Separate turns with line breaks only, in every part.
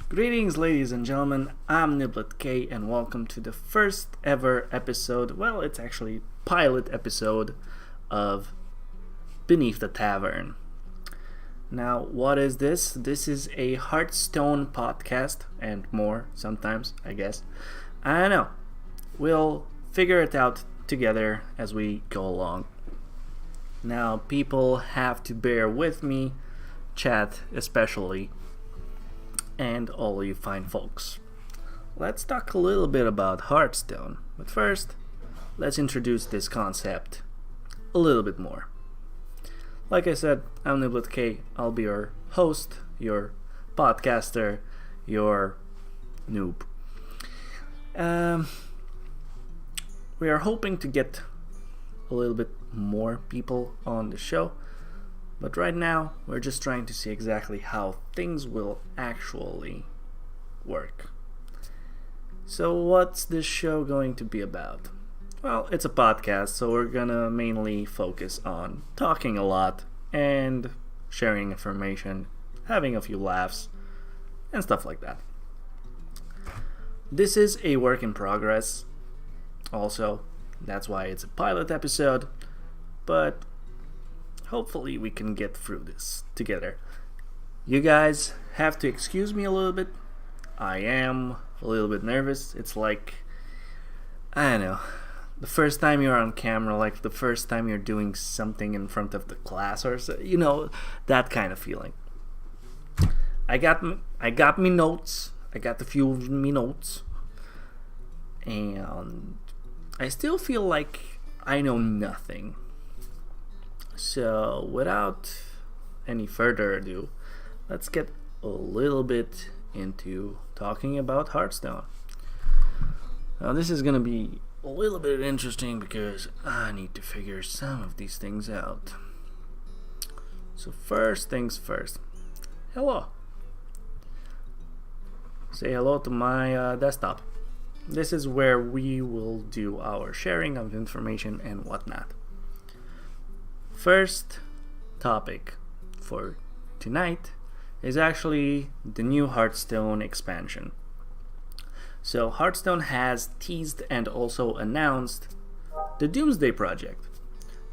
Greetings, ladies and gentlemen. I'm NibletK, and welcome to the first ever episode. Well, it's actually pilot episode of Beneath the Tavern. Now, what is this? This is a Hearthstone podcast and more. Sometimes, I guess. I don't know. We'll figure it out together as we go along. Now, people have to bear with me, chat especially, and all you fine folks. Let's talk a little bit about Hearthstone, but first, let's introduce this concept a little bit more. Like I said, I'm NibletK. I'll be your host, your podcaster, your noob. We are hoping to get a little bit more people on the show, but right now we're just trying to see exactly how things will actually work. So what's this show going to be about? Well, it's a podcast, so we're gonna mainly focus on talking a lot and sharing information, having a few laughs, and stuff like that. This is a work in progress, also, that's why it's a pilot episode, but hopefully we can get through this together. You guys have to excuse me a little bit. I am a little bit nervous. It's like, I don't know, the first time you're on camera, like the first time you're doing something in front of the class or so, that kind of feeling. I got me notes. I got a few of me notes. And I still feel like I know nothing. So, without any further ado, let's get a little bit into talking about Hearthstone. Now, this is going to be a little bit interesting because I need to figure some of these things out. So, first things first. Hello. Say hello to my desktop. This is where we will do our sharing of information and whatnot. First topic for tonight is actually the new Hearthstone expansion. So Hearthstone has teased and also announced the Doomsday Project.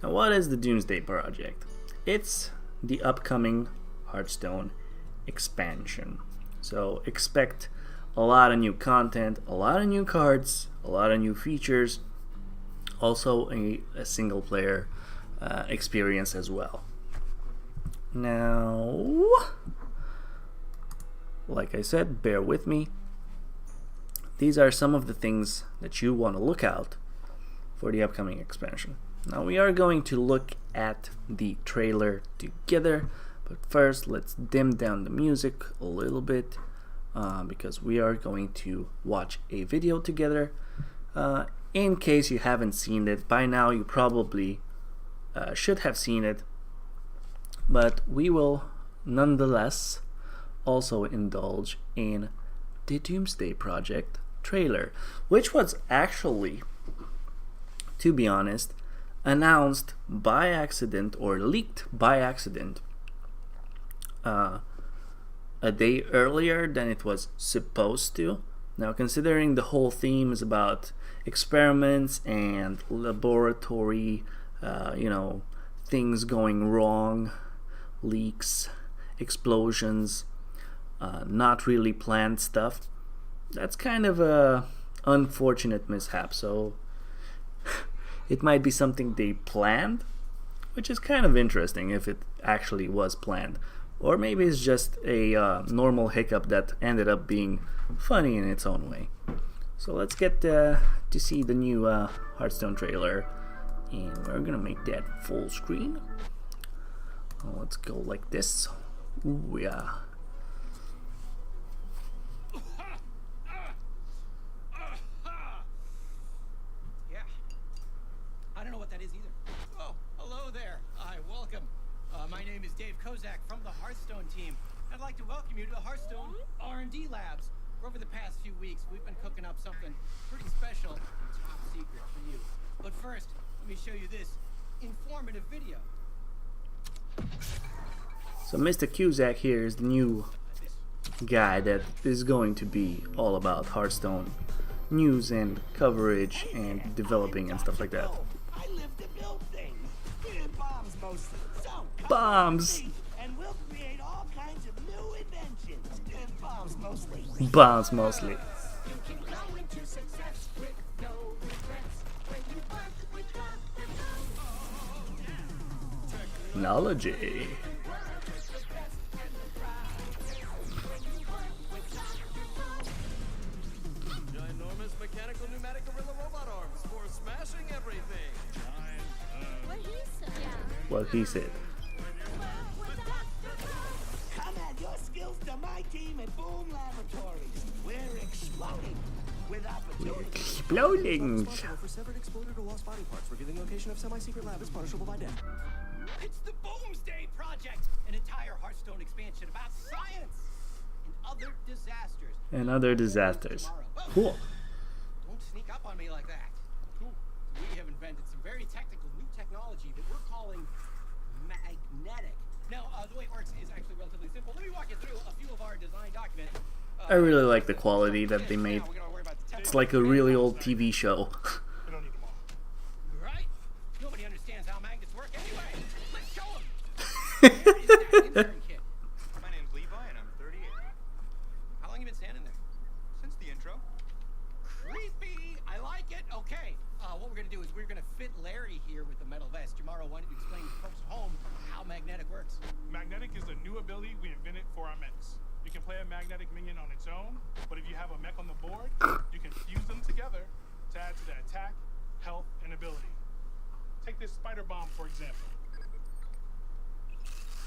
Now, what is the Doomsday Project? It's the upcoming Hearthstone expansion. So expect a lot of new content, a lot of new cards, a lot of new features, also a single player experience as well. Now, like I said, bear with me. These are some of the things that you want to look out for the upcoming expansion. Now, we are going to look at the trailer together, but first let's dim down the music a little bit because we are going to watch a video together. In case you haven't seen it, by now you probably should have seen it, but we will nonetheless also indulge in the Doomsday Project trailer, which was actually, to be honest, announced by accident or leaked by accident a day earlier than it was supposed to. Now, considering the whole theme is about experiments and laboratory things going wrong, leaks, explosions, not really planned stuff. That's kind of a unfortunate mishap. So it might be something they planned, which is kind of interesting if it actually was planned. Or maybe it's just a normal hiccup that ended up being funny in its own way. So let's get to see the new Hearthstone trailer. And we're gonna make that full screen. Let's go like this. Ooh, yeah.
Yeah. I don't know what that is either. Oh, hello there. Hi, welcome. My name is Dave Kozak from the Hearthstone team. I'd like to welcome you to the Hearthstone R&D labs. Where over the past few weeks, we've been cooking up something pretty special and top secret for you. But first, let me show you this informative video.
So Mr. Cusack here is the new guy that is going to be all about Hearthstone news and coverage and developing and stuff like that.
I live to build things. Bombs mostly. So, come
Bombs.
with me and we'll create all kinds of new inventions. Bombs mostly.
Bombs mostly. Technology.
Ginormous mechanical pneumatic gorilla robot arms for smashing everything.
What he said.
Come add your skills to my team at Boom Laboratories. We're exploding with opportunity.
Exploding.
For severed, exploded, or lost body parts, revealing location of semi-secret lab is punishable by death.
It's the Boomsday Project, an entire Hearthstone expansion about science and other disasters.
And other disasters. Cool.
Don't sneak up on me like that. Cool. We have invented some very technical new technology that we're calling magnetic. Now, the way it works is actually relatively simple. Let me walk you through a few of our design documents.
I really like the quality that they made. It's like a really old TV show.
Right? Nobody understands how magnets work anyway. Let's show them. There is that intern kit.
My name's Levi and I'm 38.
How long you been standing there?
Since the intro,
Creepy. I like it. Okay. What we're going to do is we're going to fit Larry here with the metal vest. Tomorrow, why don't you explain to folks at home how magnetic works?
Magnetic is a new ability we invented for our mechs. You can play a magnetic minion on its own, but if you have a mech on the board, you can fuse them together to add to the attack, health, and ability. Take this spider bomb, for example.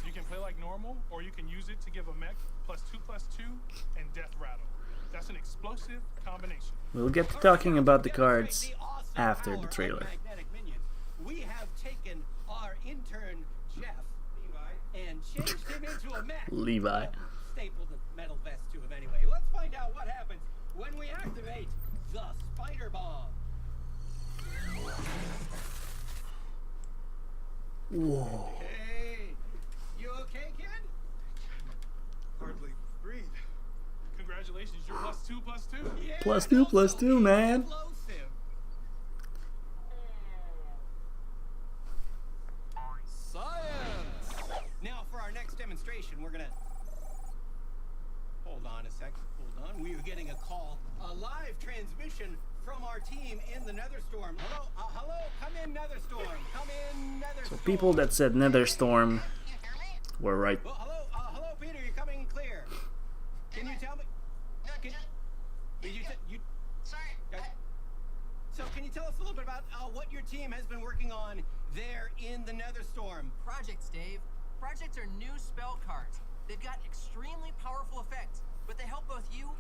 You can play like normal, or you can use it to give a mech +2/+2 and death rattle. That's an explosive combination.
We'll get to talking about the cards after the trailer.
Magnetic minions. We have taken our intern Jeff and changed him into a mech.
Levi.
Stapled the metal vest to him anyway. Let's find out what happens when we activate the spider bomb.
Whoa.
Hey, you okay, kid?
hardly breathe.
Congratulations, you're +2/+2.
Yeah,
+2/+2, man.
Explosive. Science! Now, for our next demonstration, we're gonna... Hold on a sec. Hold on. We are getting a call. A live transmission from our team in the Netherstorm. Hello? Hello? Come in, Netherstorm. Come in, Netherstorm.
So people that said Netherstorm were right.
Well, hello, Peter. You're coming in clear. Can you tell me? So can you tell us a little bit about what your team has been working on there in the Netherstorm?
Projects, Dave. Projects are new spell cards. They've got extremely powerful effects, but they help both you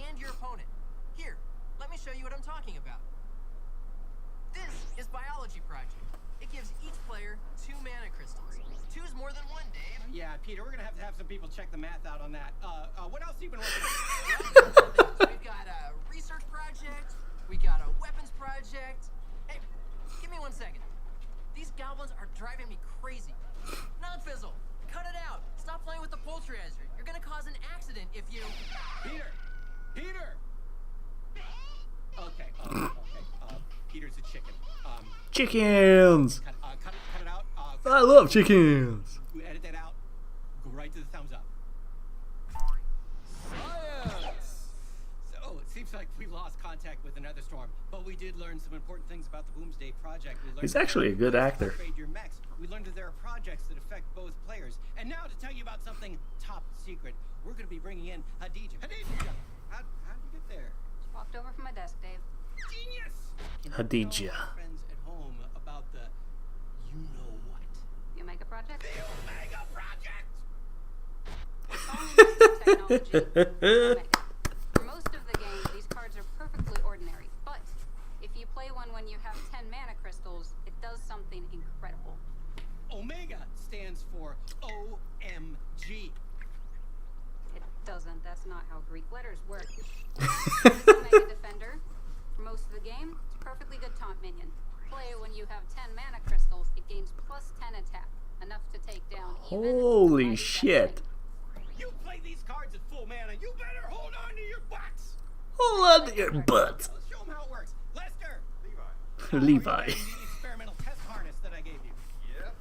and your opponent. Here, let me show you what I'm talking about. This is Biology Project. It gives each player 2 mana crystals. 2 is more than 1, Dave.
Yeah, Peter, we're gonna have to have some people check the math out on that. What else have you been working on?
We've got a research project. We got a weapons project. Hey, give me 1 second. These goblins are driving me crazy. Non-fizzle, cut it out. Stop playing with the polterizer. You're gonna cause an accident if you...
Peter! Okay. Peter's a chicken.
Chickens!
Cut it out.
I love chickens!
You edit that out. Go right to the thumbs up. Science! So, it seems like we lost contact with another storm, but we did learn some important things about the Boomsday Project. We learned
He's
that
actually a good
there are
actor.
upgrade your mechs. We learned that there are projects that affect both players. And now to tell you about something top secret, we're going to be bringing in Hadija. Hadija! How did you get there?
Just walked over from my desk, Dave.
Genius! Can you
Hadija.
tell our friends at home about the you-know-what?
The Omega Project?
The Omega Project!
Technology. For most of the game, these cards are perfectly ordinary, but if you play one when you have 10 mana crystals, it does something incredible.
Omega stands for OMG.
It doesn't. That's not how Greek letters work. This Omega Defender, for most of the game, it's a perfectly good taunt minion. Play when you have 10 mana crystals, it gains +10 attack, enough to take down even
Holy
mighty
shit.
Deathwing.
You play these cards at full mana. You better hold on to your butts.
Hold on to your butt.
Let's show them how it works. Lester.
Levi.
Levi.
Are you ready? The experimental test harness that I gave you.
Yep.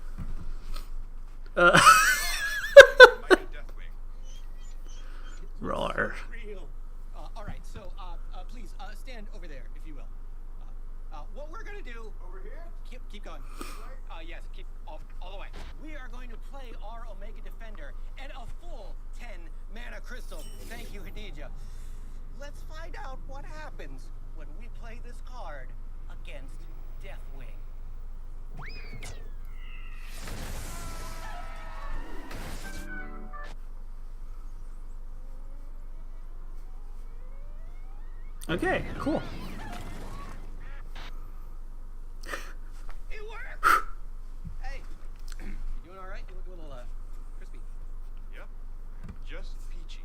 Uh,
Mighty Deathwing.
roar.
Real. All right. So, please stand over there, if you will. What we're gonna do?
Over here?
Keep going. Yes. Keep all the way. We are going to play our Omega Defender and a full 10 mana crystal. Thank you, Hadija. Let's find out what happens when we play this card against Deathwing.
Okay, cool.
It worked! Hey, you doing all right? You look a little crispy.
Yep. Just peachy.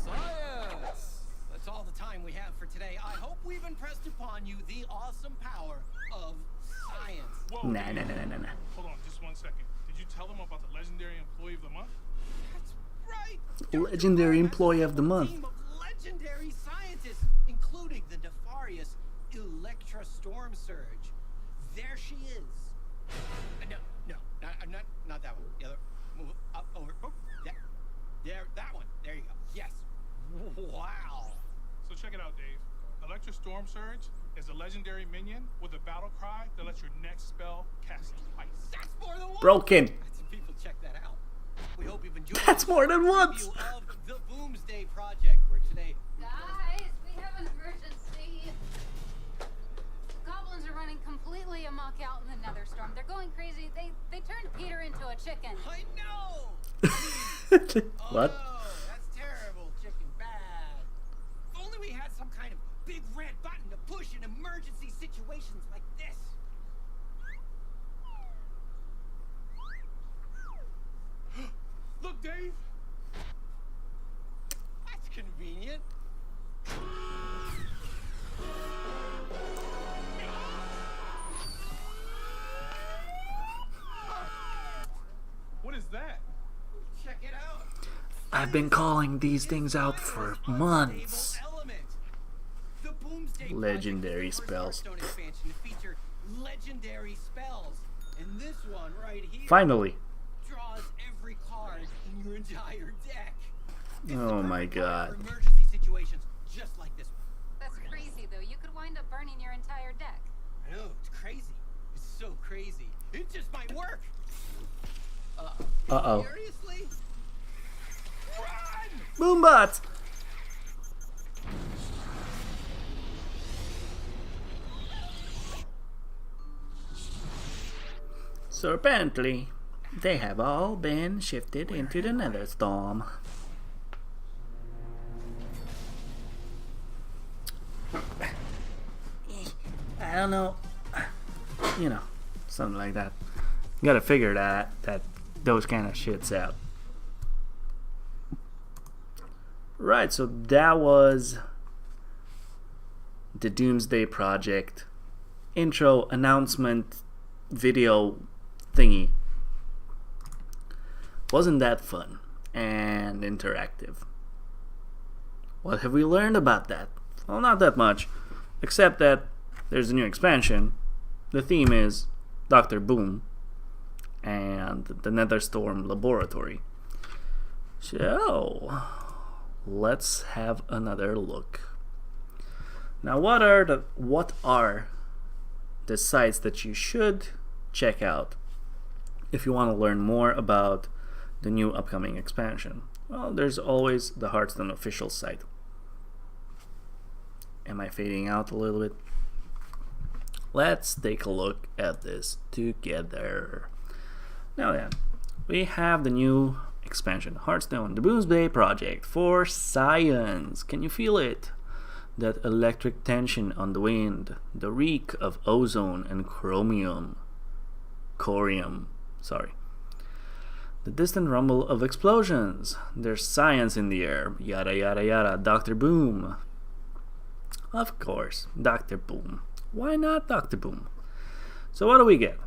Science! That's all the time we have for today. I hope we've impressed upon you the awesome power of science.
Whoa.
Nah.
Hold on, just 1 second. Did you tell them about the legendary employee of the month?
That's right.
Legendary Employee of the Month.
Team of legendary scientists, including the nefarious Electra Storm Surge. There she is. Not that one. The other. Move up over. Oh, that one. There you go. Yes. Wow.
So check it out, Dave. Electra Storm Surge is a legendary minion with a battle cry that lets your next spell cast twice.
That's more than one.
Broken.
Some people check that out. We hope you've enjoyed.
That's more than once.
Review of the Boomsday Project, where today.
Guys, we have an emergency. Goblins are running completely amok out in the Netherstorm. They're going crazy. They turned Peter into a chicken.
I know.
What?
Oh, that's terrible, chicken bad. If only we had some kind of big red button to push in emergency situations like this.
Look, Dave!
That's convenient.
What is that?
Check it out.
I've been calling these things out for months.
Unstable element. The Boomsday Project
Legendary
is the first
spells.
Hearthstone expansion to feature legendary spells. And this one right here
Finally.
draws every card in your entire deck. It's the
Oh my
perfect card
God.
for emergency situations just like this one.
That's crazy, though. You could wind up burning your entire deck.
I know, it's crazy. It's so crazy. It just might work.
Uh-oh.
Seriously? Run!
Boombots! So apparently, they have all been shifted into the Netherstorm. I don't know. You know, something like that. You gotta figure that those kind of shits out. Right, so that was the Doomsday Project intro announcement video thingy. Wasn't that fun and interactive? What have we learned about that? Well, not that much, except that there's a new expansion. The theme is Dr. Boom and the Netherstorm Laboratory. So, let's have another look. Now, what are the sites that you should check out if you want to learn more about the new upcoming expansion? Well, there's always the Hearthstone official site. Am I fading out a little bit? Let's take a look at this together. Now then, we have the new expansion, Hearthstone, the Boomsday Project for Science. Can you feel it? That electric tension on the wind, the reek of ozone and corium. The distant rumble of explosions. There's science in the air. Yada yada yada. Dr. Boom. Of course, Dr. Boom. Why not Dr. Boom? So what do we get?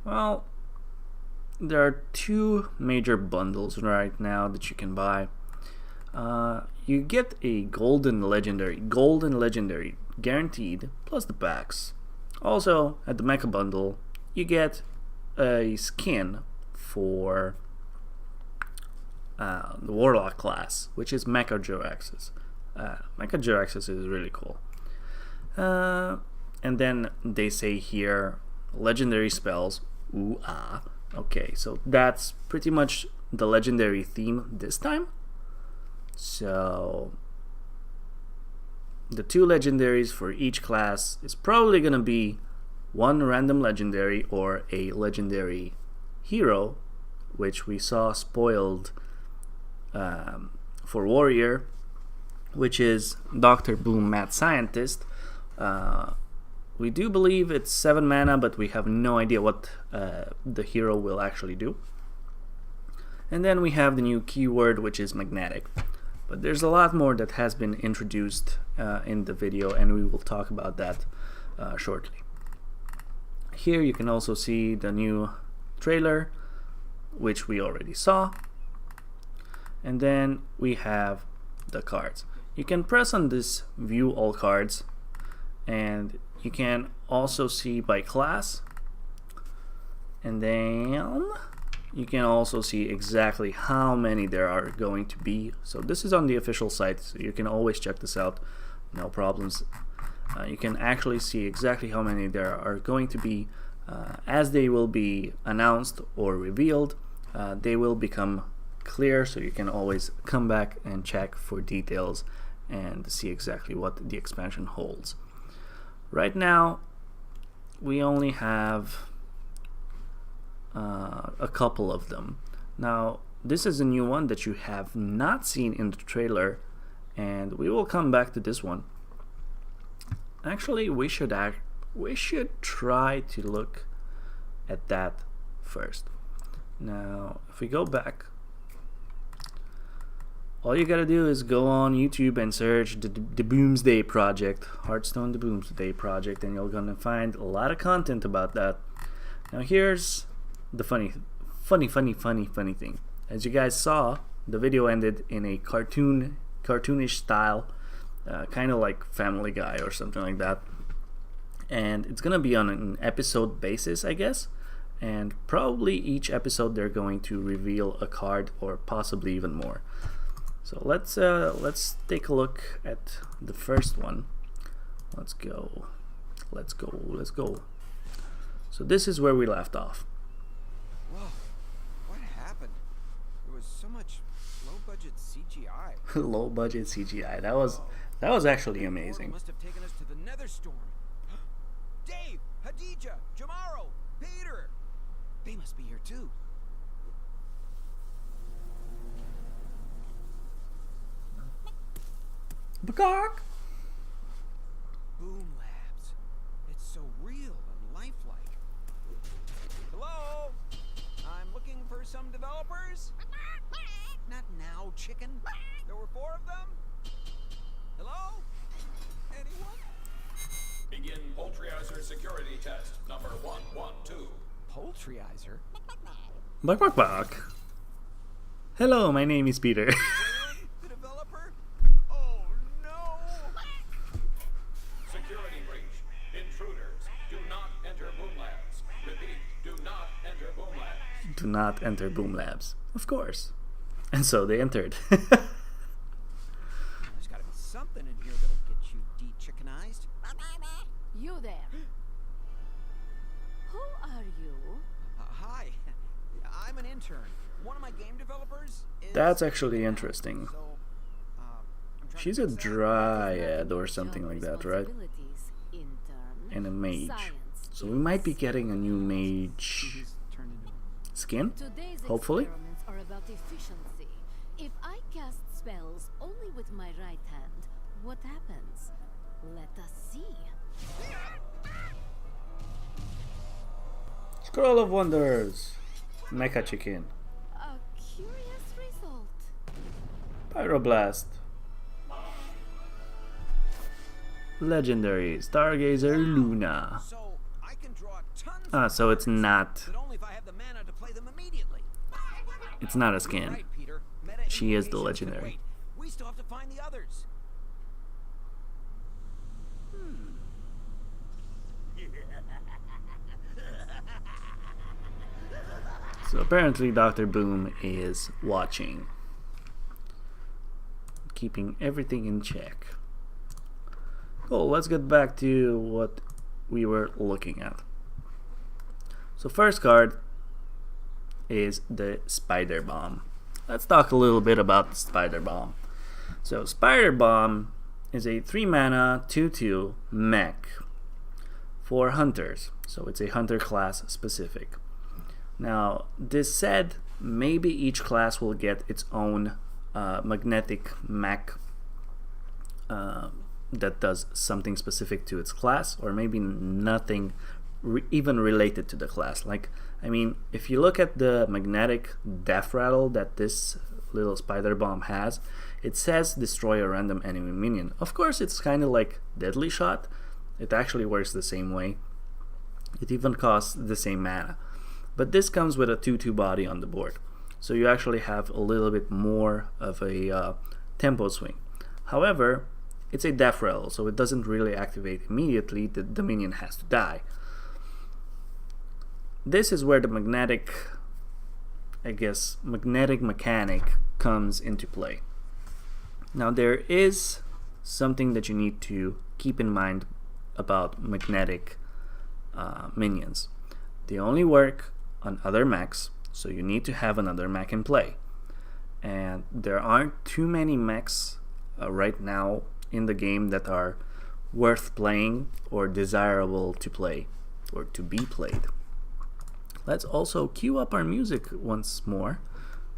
Well, there are two major bundles right now that you can buy. You get a golden legendary, guaranteed, plus the packs. Also, at the Mecha bundle, you get a skin for the Warlock class, which is Mecha Jiraxis. Mecha Jiraxis is really cool. And then they say here, legendary spells. Ooh ah. Okay, so that's pretty much the legendary theme this time. So the two legendaries for each class is probably gonna be one random legendary or a legendary hero, which we saw spoiled for Warrior, which is Dr. Boom Mad Scientist. We do believe it's 7 mana, but we have no idea what the hero will actually do. And then we have the new keyword, which is magnetic. But there's a lot more that has been introduced in the video, and we will talk about that shortly. Here you can also see the new trailer, which we already saw. And then we have the cards. You can press on this view all cards, and you can also see by class, and then you can also see exactly how many there are going to be. So this is on the official site, so you can always check this out, no problems. You can actually see exactly how many there are going to be. As they will be announced or revealed, they will become clear, so you can always come back and check for details and see exactly what the expansion holds. Right now, we only have a couple of them. Now, this is a new one that you have not seen in the trailer, and we will come back to this one. Actually, we should try to look at that first. Now, if we go back, all you gotta do is go on YouTube and search the Boomsday Project, Hearthstone the Boomsday Project, and you're gonna find a lot of content about that. Now here's the funny thing. As you guys saw, the video ended in a cartoonish style, kind of like Family Guy or something like that. And it's gonna be on an episode basis, I guess. And probably each episode they're going to reveal a card or possibly even more. So let's take a look at the first one. Let's go. So this is where we left off.
Whoa, what happened? There was so much low-budget CGI.
Low budget CGI. That was actually amazing.
Must have taken us to the Nether Storm. Dave, Hadija, Jamaro, Peter. They must be here too.
Bakak.
Boom Labs. It's so real and lifelike. Hello? I'm looking for some developers. Not now, chicken. There were 4 of them. Hello? Anyone?
Begin Poultryizer security test number 112.
Poultryizer?
Bak. Hello, my name is Peter.
The developer? Oh no!
Security breach. Intruders. Do not enter Boom Labs. Repeat, do not enter Boom Labs.
Do not enter Boom Labs. Of course. And so they entered.
There's gotta be something in here that'll get you de-chickenized.
You there. Who are you?
Hi. I'm an intern. One of my game developers is...
That's actually interesting.
So, I'm trying
She's
to
a
fix that.
dryad or something like that, right?
Responsibilities, intern.
And a mage.
Science
So we might be
is
getting a new mage
He's turned into
skin,
Today's
hopefully.
experiments are about efficiency. If I cast spells only with my right hand, what happens? Let us see.
Scroll of Wonders. Mecha Chicken.
A curious result.
Pyroblast. Legendary Stargazer Luna.
So I can draw tons
So it's not.
But only if I have the mana to play them immediately.
It's not a skin.
Right, Peter. Meta
She is the
implications can
legendary.
wait. We still have to find the others.
So apparently Dr. Boom is watching, keeping everything in check. Cool, let's get back to what we were looking at. So first card is the Spider Bomb. Let's talk a little bit about the Spider Bomb. So Spider Bomb is a 3 mana 2/2 mech for hunters. So it's a hunter class specific. Now, this said, maybe each class will get its own magnetic mech that does something specific to its class, or maybe nothing even related to the class. Like, I mean, if you look at the magnetic death rattle that this little Spider Bomb has, it says destroy a random enemy minion. Of course, it's kind of like Deadly Shot. It actually works the same way. It even costs the same mana. But this comes with a 2/2 body on the board. So you actually have a little bit more of a tempo swing. However, it's a death rattle, so it doesn't really activate immediately. The minion has to die. This is where the magnetic mechanic comes into play. Now, there is something that you need to keep in mind about magnetic minions. They only work on other mechs, so you need to have another mech in play. And there aren't too many mechs right now in the game that are worth playing or desirable to play or to be played. Let's also cue up our music once more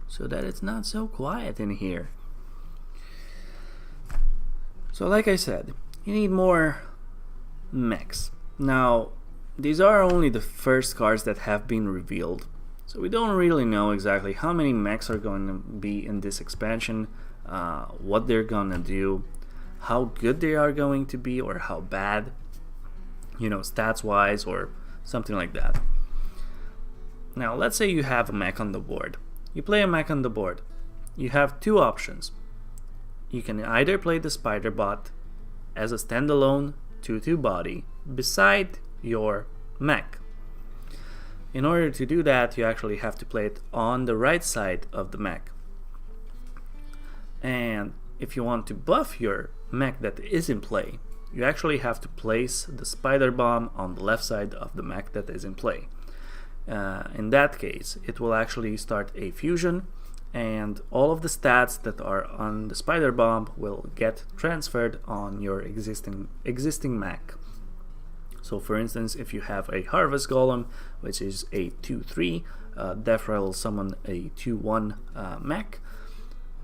so that it's not so quiet in here. So like I said, you need more mechs. Now, these are only the first cards that have been revealed, so we don't really know exactly how many mechs are going to be in this expansion, what they're gonna do, how good they are going to be, or how bad, stats wise or something like that. Now, let's say you have a mech on the board. You play a mech on the board. You have two options. You can either play the Spider Bot as a standalone 2/2 body beside your mech. In order to do that, you actually have to play it on the right side of the mech. And if you want to buff your mech that is in play, you actually have to place the Spider Bomb on the left side of the mech that is in play. In that case, it will actually start a fusion, and all of the stats that are on the Spider Bomb will get transferred on your existing mech. So for instance, if you have a Harvest Golem, which is a 2/3, Death Rattle summon a 2/1 mech,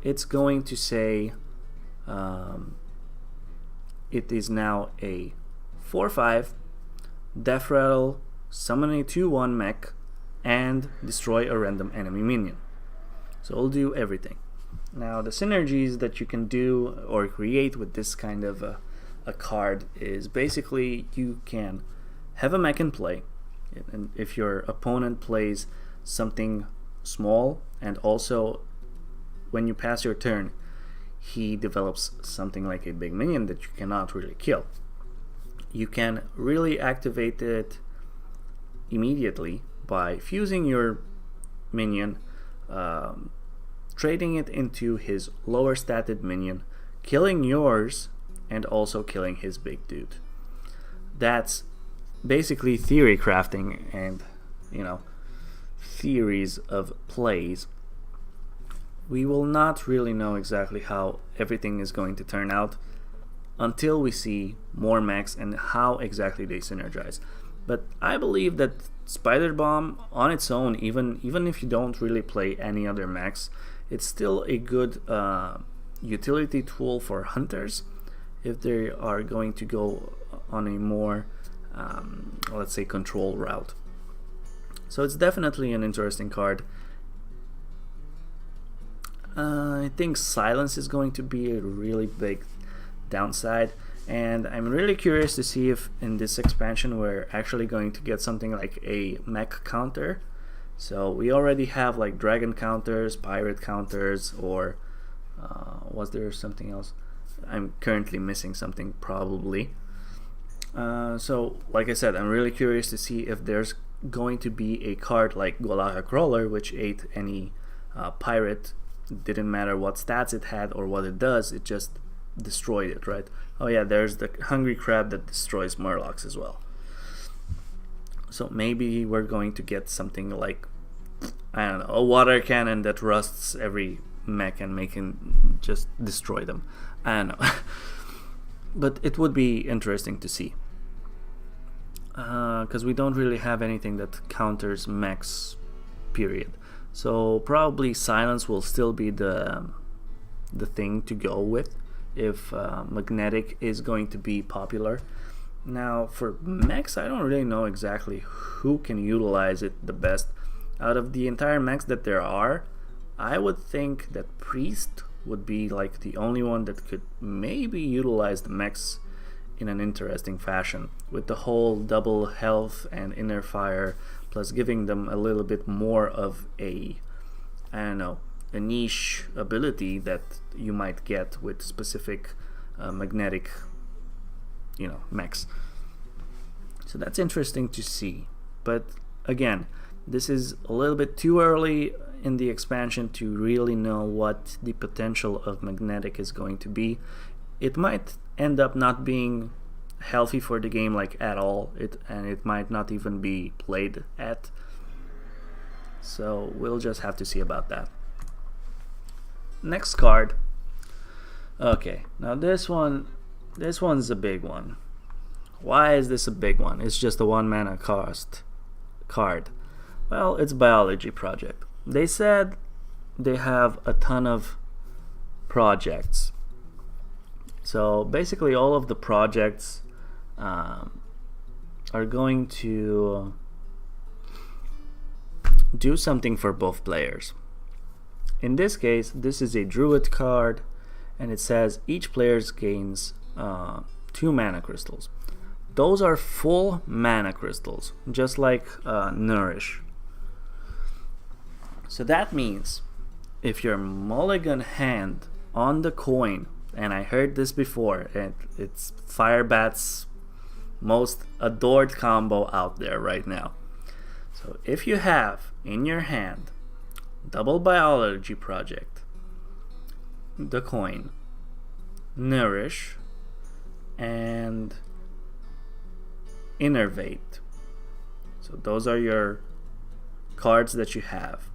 it's going to say it is now a 4/5 Death Rattle, summon a 2/1 mech, and destroy a random enemy minion. So it'll do everything. Now, the synergies that you can do or create with this kind of a card is basically you can have a mech in play, and if your opponent plays something small, and also when you pass your turn he develops something like a big minion that you cannot really kill, you can really activate it immediately by fusing your minion, trading it into his lower statted minion, killing yours, and also killing his big dude. That's basically theory crafting and, theories of plays. We will not really know exactly how everything is going to turn out until we see more mechs and how exactly they synergize. But I believe that Spider Bomb on its own, even if you don't really play any other mechs, it's still a good utility tool for hunters if they are going to go on a more, let's say, control route. So it's definitely an interesting card. I think silence is going to be a really big downside. And I'm really curious to see if in this expansion we're actually going to get something like a mech counter. So we already have like dragon counters, pirate counters, or was there something else? I'm currently missing something probably. So like I said, I'm really curious to see if there's going to be a card like Golaga Crawler, which ate any pirate. Didn't matter what stats it had or what it does, it just destroyed it, right? Oh yeah, there's the Hungry Crab that destroys Murlocs as well. So maybe we're going to get something like, I don't know, a water cannon that rusts every mech and can just destroy them. I don't know. But it would be interesting to see. Because we don't really have anything that counters mechs, period. So probably silence will still be the thing to go with if magnetic is going to be popular. Now for mechs, I don't really know exactly who can utilize it the best. Out of the entire mechs that there are, I would think that Priest would be like the only one that could maybe utilize the mechs in an interesting fashion, with the whole double health and inner fire, plus giving them a little bit more of a, I don't know, a niche ability that you might get with specific magnetic, mechs. So that's interesting to see. But again, this is a little bit too early in the expansion to really know what the potential of magnetic is going to be. It might end up not being healthy for the game like at all, and it might not even be played at. So we'll just have to see about that. Next card. Okay, now this one's a big one. Why is this a big one? It's just a 1 mana cost card. Well, it's Biology Project. They said they have a ton of projects. So basically all of the projects are going to do something for both players. In this case, this is a Druid card, and it says each player gains 2 mana crystals. Those are full mana crystals, just like Nourish. So that means if your mulligan hand on the coin, and I heard this before, and it's Firebat's most adored combo out there right now. So if you have in your hand double Biology Project, the coin, Nourish, and Innervate. So those are your cards that you have.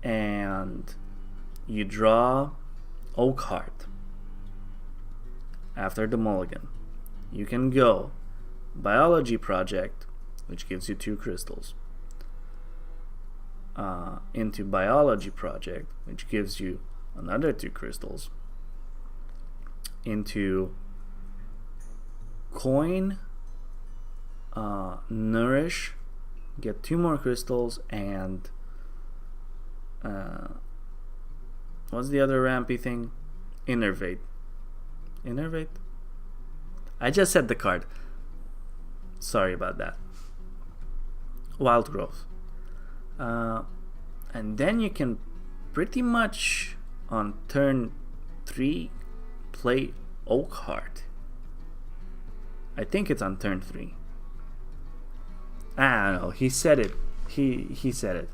And you draw Oakheart after the mulligan. You can go Biology Project, which gives you 2 crystals, into Biology Project, which gives you another 2 crystals, into Coin, Nourish, get 2 more crystals, and what's the other rampy thing? Innervate. I just said the card. Sorry about that. Wild Growth. And then you can pretty much on turn 3 play Oakheart. I think it's on turn 3. I don't know. He said it. He said it.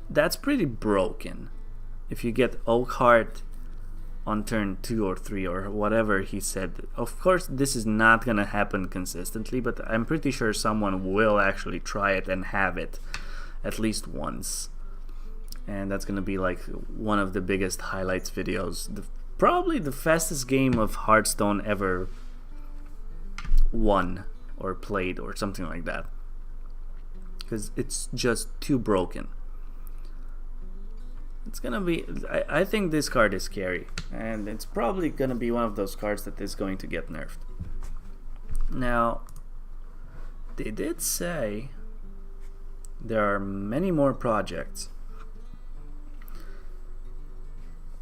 That's pretty broken. If you get Oakheart on turn 2 or 3 or whatever he said. Of course, this is not gonna happen consistently, but I'm pretty sure someone will actually try it and have it at least once. And that's gonna be like one of the biggest highlights videos. Probably the fastest game of Hearthstone ever won or played or something like that. Because it's just too broken. It's gonna be, I think this card is scary, and it's probably gonna be one of those cards that is going to get nerfed. Now, they did say there are many more projects.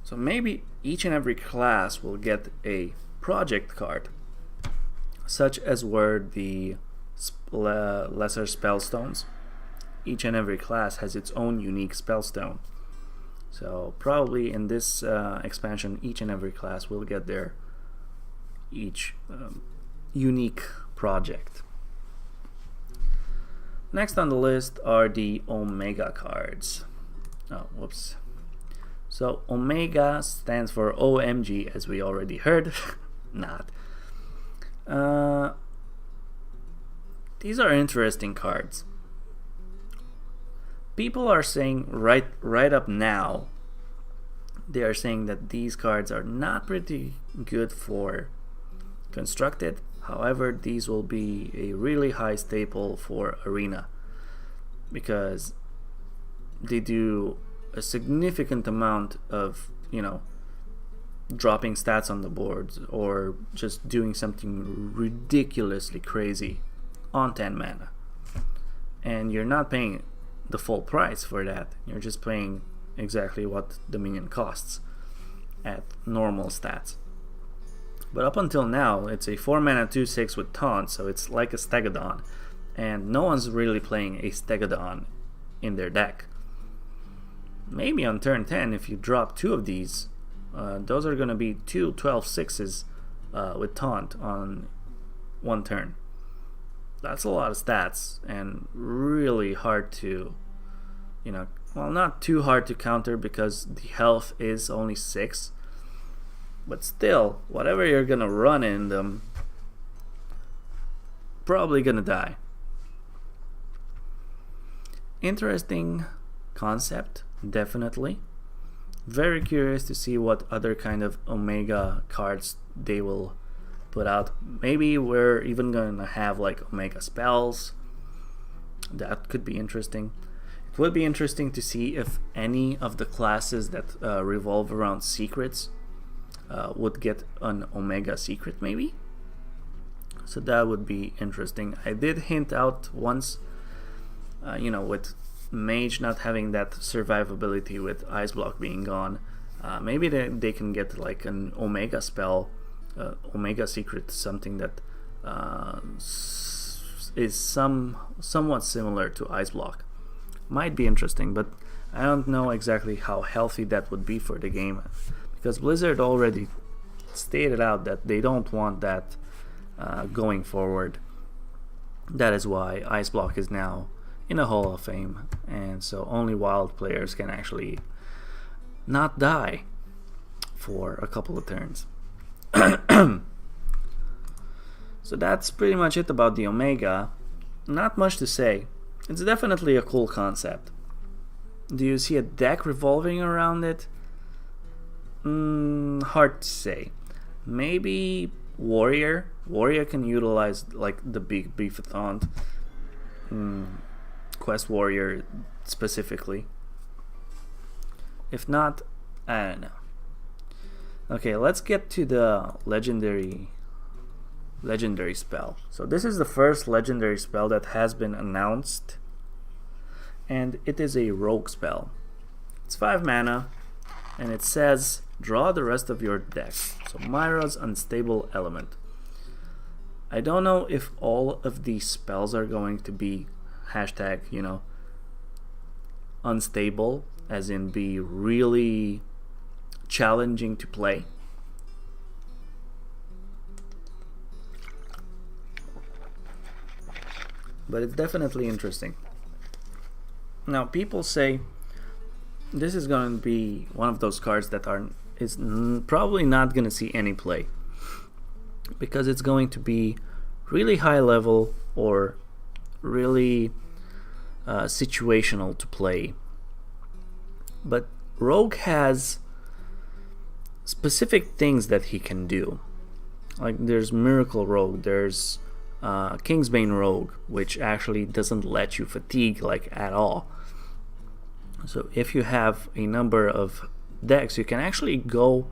So maybe each and every class will get a project card, such as were the lesser spellstones. Each and every class has its own unique spellstone. So probably in this expansion, each and every class will get their each unique project. Next on the list are the Omega cards. Oh, whoops. So Omega stands for OMG, as we already heard. Not. These are interesting cards. People are saying right up now, they are saying that these cards are not pretty good for constructed. However, these will be a really high staple for Arena because they do a significant amount of, dropping stats on the board or just doing something ridiculously crazy on 10 mana. And you're not paying the full price for that. You're just paying exactly what the minion costs at normal stats. But up until now, it's a 4 mana 2/6 with taunt, so it's like a Stegodon. And no one's really playing a Stegodon in their deck. Maybe on turn 10, if you drop 2 of these, those are going to be 2 12/6s with taunt on 1 turn. That's a lot of stats and really hard to, not too hard to counter because the health is only 6. But still, whatever you're going to run in them, probably going to die. Interesting concept, definitely. Very curious to see what other kind of Omega cards they will put out. Maybe we're even going to have like Omega spells. That could be interesting. It would be interesting to see if any of the classes that revolve around secrets would get an Omega secret maybe. So that would be interesting. I did hint out once, with Mage not having that survivability with Ice Block being gone, maybe they can get like an Omega spell, Omega secret, something that is somewhat similar to Ice Block. Might be interesting, but I don't know exactly how healthy that would be for the game, because Blizzard already stated out that they don't want that going forward. That is why Ice Block is now in a Hall of Fame, and so only wild players can actually not die for a couple of turns. So that's pretty much it about the Omega. Not much to say. It's definitely a cool concept. Do you see a deck revolving around it? Hard to say. Maybe Warrior. Warrior can utilize like the big beefathon. Quest Warrior specifically. If not, I don't know. Okay, let's get to the legendary spell. So this is the first legendary spell that has been announced, and it is a rogue spell. It's 5 mana, and it says draw the rest of your deck. So Myra's Unstable Element. I don't know if all of these spells are going to be hashtag, unstable, as in be really challenging to play. But it's definitely interesting. Now, people say this is going to be one of those cards that is probably not going to see any play, because it's going to be really high level or really situational to play. But Rogue has specific things that he can do. Like there's Miracle Rogue, there's Kingsbane Rogue, which actually doesn't let you fatigue like at all. So if you have a number of decks, you can actually go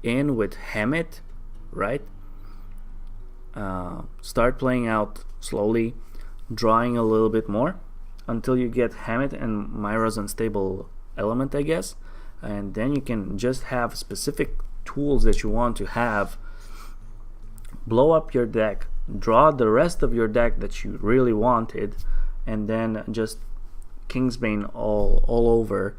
in with Hammett, right? Start playing out slowly, drawing a little bit more until you get Hammett and Myra's Unstable Element, I guess, and then you can just have specific tools that you want to have, blow up your deck, draw the rest of your deck that you really wanted, and then just Kingsbane all over,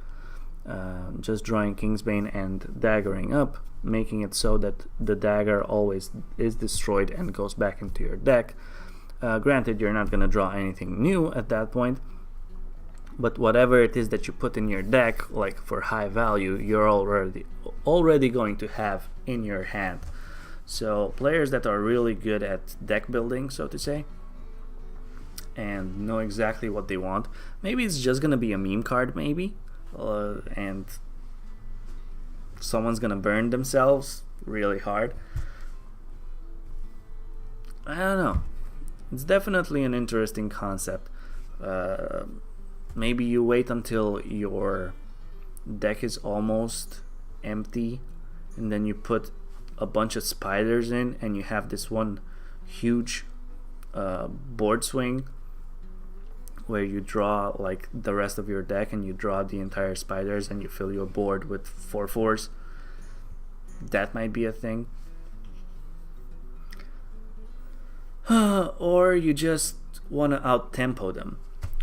just drawing Kingsbane and daggering up, making it so that the dagger always is destroyed and goes back into your deck. Granted, you're not going to draw anything new at that point, but whatever it is that you put in your deck, like for high value, you're already going to have in your hand. So players that are really good at deck building, so to say, and know exactly what they want, maybe it's just gonna be a meme card, maybe, and someone's gonna burn themselves really hard. I don't know. It's definitely an interesting concept. Maybe you wait until your deck is almost empty, and then you put a bunch of spiders in, and you have this one huge board swing where you draw like the rest of your deck, and you draw the entire spiders, and you fill your board with 4/4s. That might be a thing. Or you just want to out-tempo them.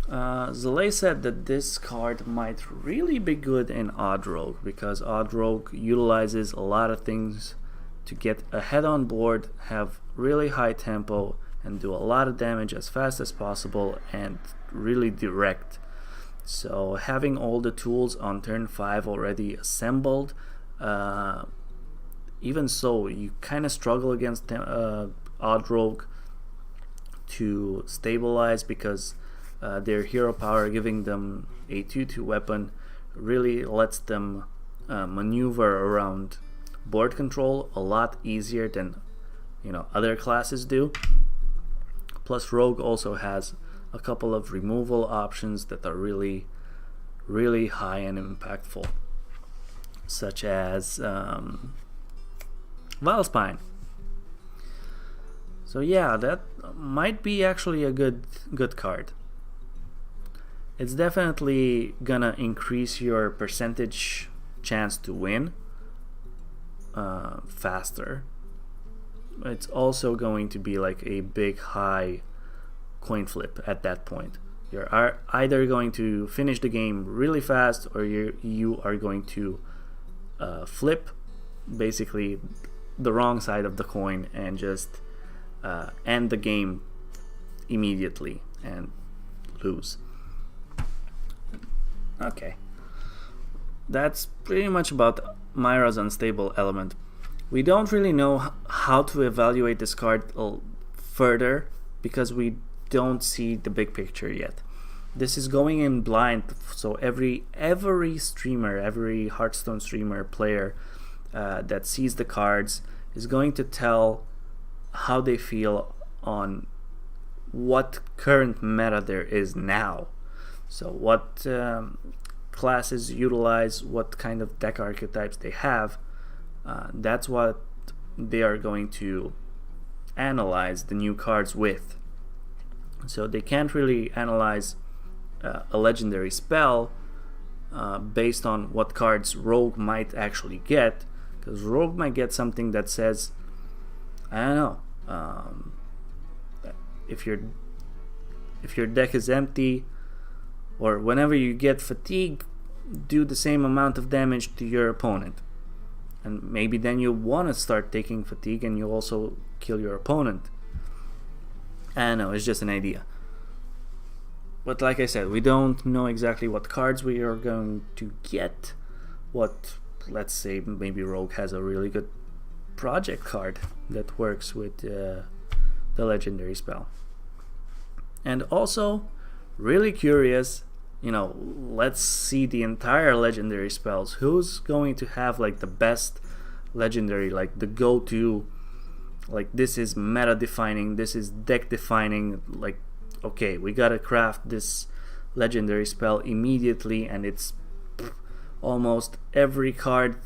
Zalay said that this card might really be good in Odd Rogue, because Odd Rogue utilizes a lot of things to get ahead on board, have really high tempo, and do a lot of damage as fast as possible, and really direct. So having all the tools on turn 5 already assembled, even so, you kind of struggle against Odd Rogue to stabilize, because their hero power giving them a 2/2 weapon really lets them maneuver around board control a lot easier than other classes do. Plus Rogue also has a couple of removal options that are really high and impactful, such as Valspine. So yeah, that might be actually a good card. It's definitely gonna increase your percentage chance to win faster. It's also going to be like a big high coin flip at that point. You're either going to finish the game really fast, or you are going to flip basically the wrong side of the coin and just end the game immediately and lose. Okay, that's pretty much about Myra's unstable element. We don't really know how to evaluate this card further, because we don't see the big picture yet. This is going in blind, so every streamer, every Hearthstone streamer player that sees the cards is going to tell how they feel on what current meta there is now. So what classes utilize, what kind of deck archetypes they have, that's what they are going to analyze the new cards with. So they can't really analyze a legendary spell based on what cards Rogue might actually get, because Rogue might get something that says, I don't know, if your deck is empty, or whenever you get fatigue, do the same amount of damage to your opponent. And maybe then you want to start taking fatigue and you also kill your opponent. I don't know, it's just an idea. But like I said, we don't know exactly what cards we are going to get. Let's say maybe Rogue has a really good project card that works with the legendary spell. And also, really curious, let's see the entire legendary spells. Who's going to have like the best legendary, like the go-to, like this is meta defining, this is deck defining, like okay, we gotta craft this legendary spell immediately, and it's almost every card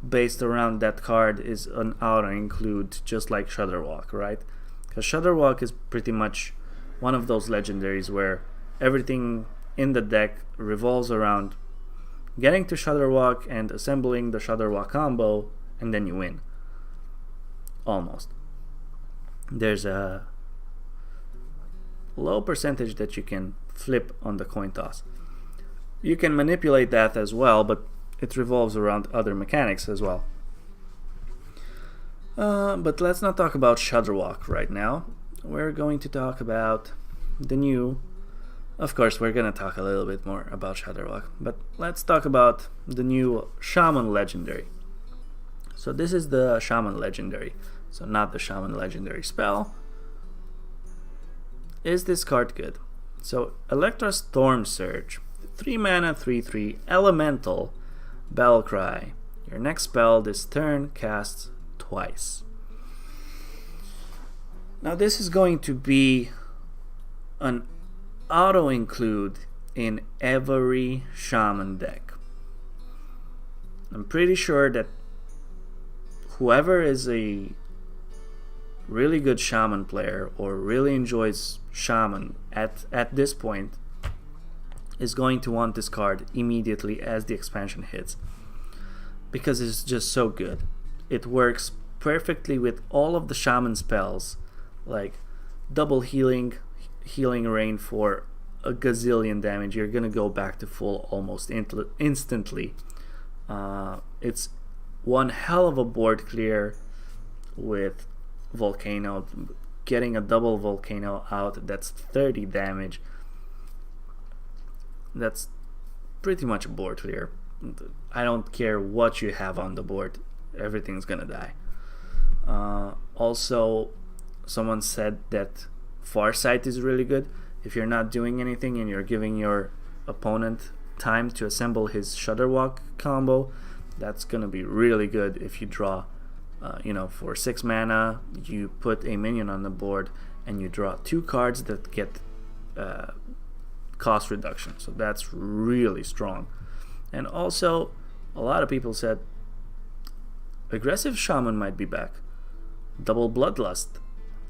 based around that card is an auto include, just like Shudderwalk, right? Because Shudderwalk is pretty much one of those legendaries where everything in the deck revolves around getting to Shudderwock and assembling the Shudderwock combo, and then you win. Almost. There's a low percentage that you can flip on the coin toss. You can manipulate that as well, but it revolves around other mechanics as well. But let's not talk about Shudderwock right now. We're going to talk about the new... Of course, we're going to talk a little bit more about Shudderwock, but let's talk about the new Shaman Legendary. So this is the Shaman Legendary, so not the Shaman Legendary spell. Is this card good? So Electra Storm Surge, 3 mana, 3/3, Elemental, Battlecry. Your next spell this turn casts twice. Now this is going to be an auto include in every Shaman deck. I'm pretty sure that whoever is a really good Shaman player or really enjoys Shaman at this point is going to want this card immediately as the expansion hits, because it's just so good. It works perfectly with all of the Shaman spells, like double healing rain for a gazillion damage. You're gonna go back to full almost instantly. It's one hell of a board clear with Volcano. Getting a double Volcano out, that's 30 damage. That's pretty much a board clear. I don't care what you have on the board, everything's gonna die. Also, someone said that Farsight is really good. If you're not doing anything and you're giving your opponent time to assemble his Shudderwock combo, that's gonna be really good. If you draw for 6 mana, you put a minion on the board and you draw 2 cards that get cost reduction, so that's really strong. And also, a lot of people said Aggressive Shaman might be back. Double Bloodlust,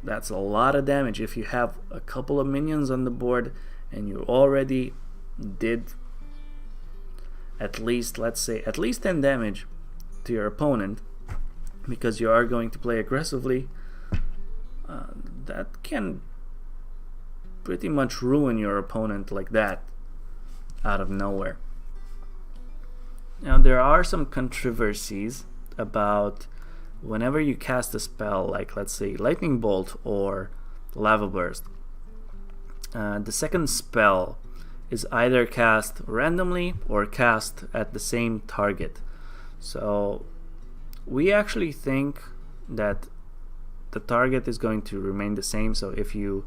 that's a lot of damage. If you have a couple of minions on the board and you already did at least 10 damage to your opponent, because you are going to play aggressively, that can pretty much ruin your opponent like that out of nowhere. Now there are some controversies about whenever you cast a spell, like let's say Lightning Bolt or Lava Burst, the second spell is either cast randomly or cast at the same target. So we actually think that the target is going to remain the same. So if you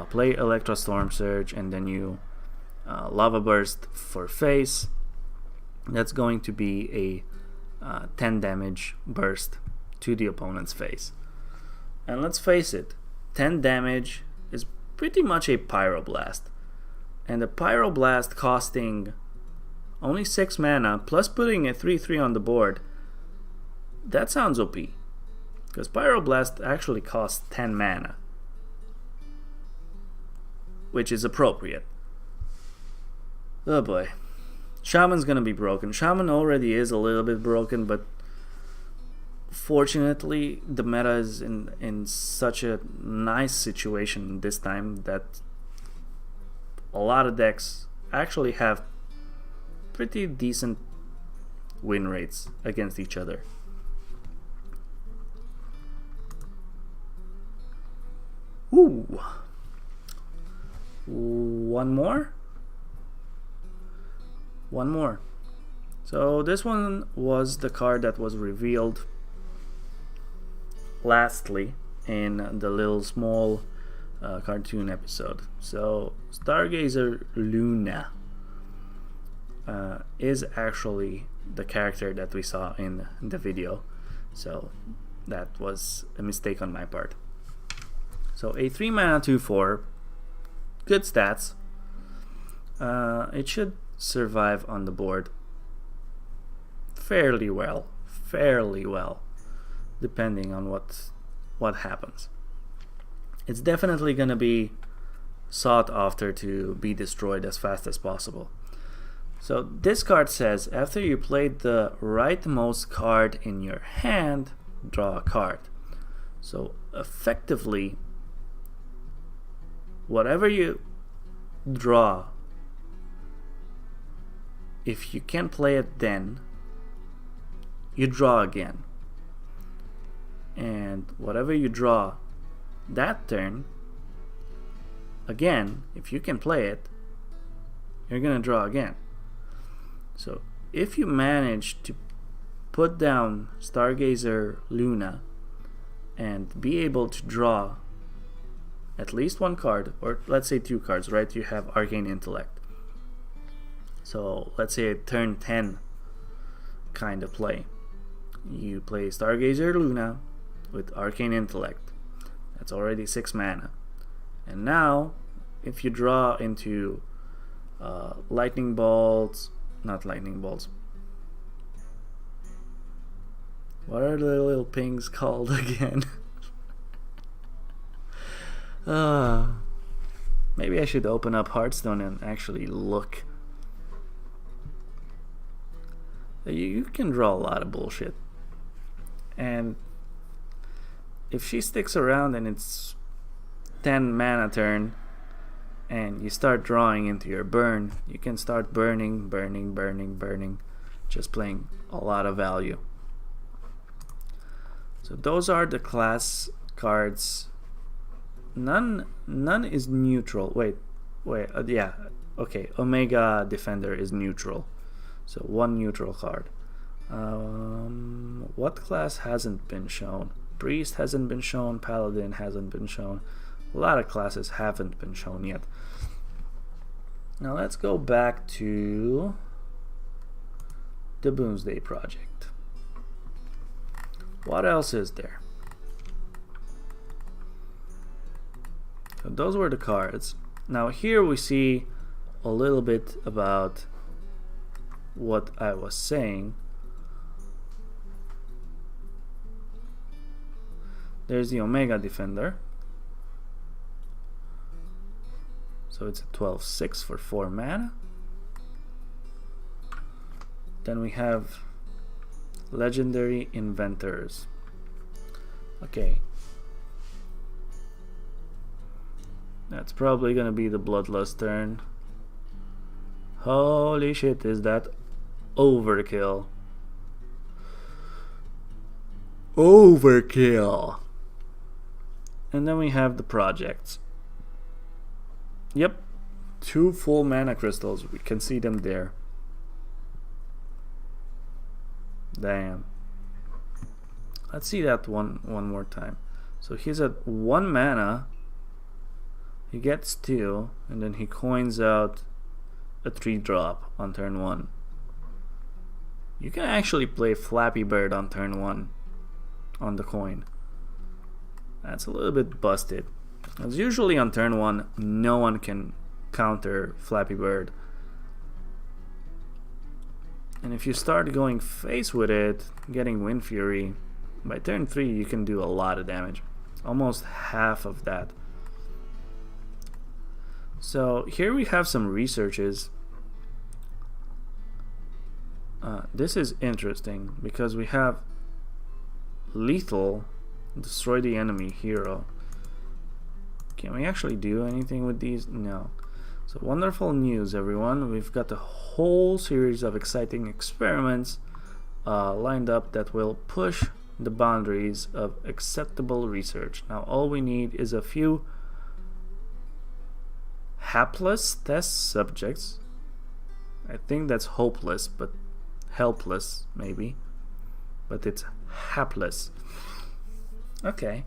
play Electra Storm Surge and then you Lava Burst for face, that's going to be a 10 damage burst to the opponent's face. And let's face it, 10 damage is pretty much a Pyroblast. And a Pyroblast costing only 6 mana plus putting a 3/3 on the board, that sounds OP. Because Pyroblast actually costs 10 mana, which is appropriate. Oh boy. Shaman's gonna be broken. Shaman already is a little bit broken, but fortunately the meta is in such a nice situation this time that a lot of decks actually have pretty decent win rates against each other. Ooh. One more. So this one was the card that was revealed lastly in the little small cartoon episode. So Stargazer Luna is actually the character that we saw in the video. So that was a mistake on my part. So a 3 mana 2/4, good stats. It should survive on the board fairly well, depending on what happens. It's definitely gonna be sought after to be destroyed as fast as possible. So this card says, after you played the rightmost card in your hand, draw a card. So effectively, whatever you draw, if you can play it then, you draw again. And whatever you draw that turn, again, if you can play it, you're gonna draw again. So if you manage to put down Stargazer Luna and be able to draw at least one card, or let's say 2 cards, right? You have Arcane Intellect. So let's say a turn 10 kind of play. You play Stargazer Luna with Arcane Intellect. That's already 6 mana. And now, if you draw into lightning bolts, not lightning bolts. What are the little pings called again? Maybe I should open up Hearthstone and actually look. You can draw a lot of bullshit. And if she sticks around and it's 10 mana turn, and you start drawing into your burn, you can start burning, just playing a lot of value. So those are the class cards. None is neutral. Wait, yeah, okay. Omega Defender is neutral, so 1 neutral card. What class hasn't been shown? Priest hasn't been shown. Paladin hasn't been shown. A lot of classes haven't been shown yet. Now let's go back to the Boomsday Project. What else is there? So those were the cards. Now here we see a little bit about what I was saying. There's the Omega Defender. So it's a 12/6 for 4 mana. Then we have Legendary Inventors. Okay. That's probably gonna be the Bloodlust turn. Holy shit, is that overkill? Overkill! And then we have the projects. Yep, 2 full mana crystals. We can see them there. Damn. Let's see that one more time. So he's at 1 mana. He gets 2, and then he coins out a 3-drop on turn 1. You can actually play Flappy Bird on turn 1 on the coin. That's a little bit busted. As usually on turn 1, no one can counter Flappy Bird. And if you start going face with it, getting Wind Fury, by turn 3 you can do a lot of damage. Almost half of that. So here we have some researches. This is interesting because we have lethal, destroy the enemy hero. Can we actually do anything with these? No. So wonderful news, everyone. We've got a whole series of exciting experiments lined up that will push the boundaries of acceptable research. Now all we need is a few hapless test subjects. I think that's hopeless, but helpless maybe. But it's hapless. Okay.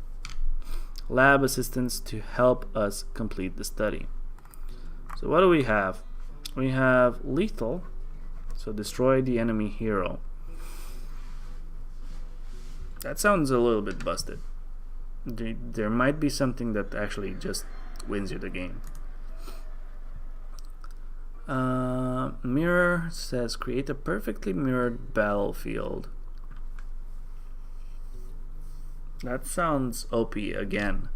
Lab assistants to help us complete the study. So what do we have? We have lethal, so destroy the enemy hero. That sounds a little bit busted. There might be something that actually just wins you the game. Mirror says create a perfectly mirrored battlefield. That sounds OP again.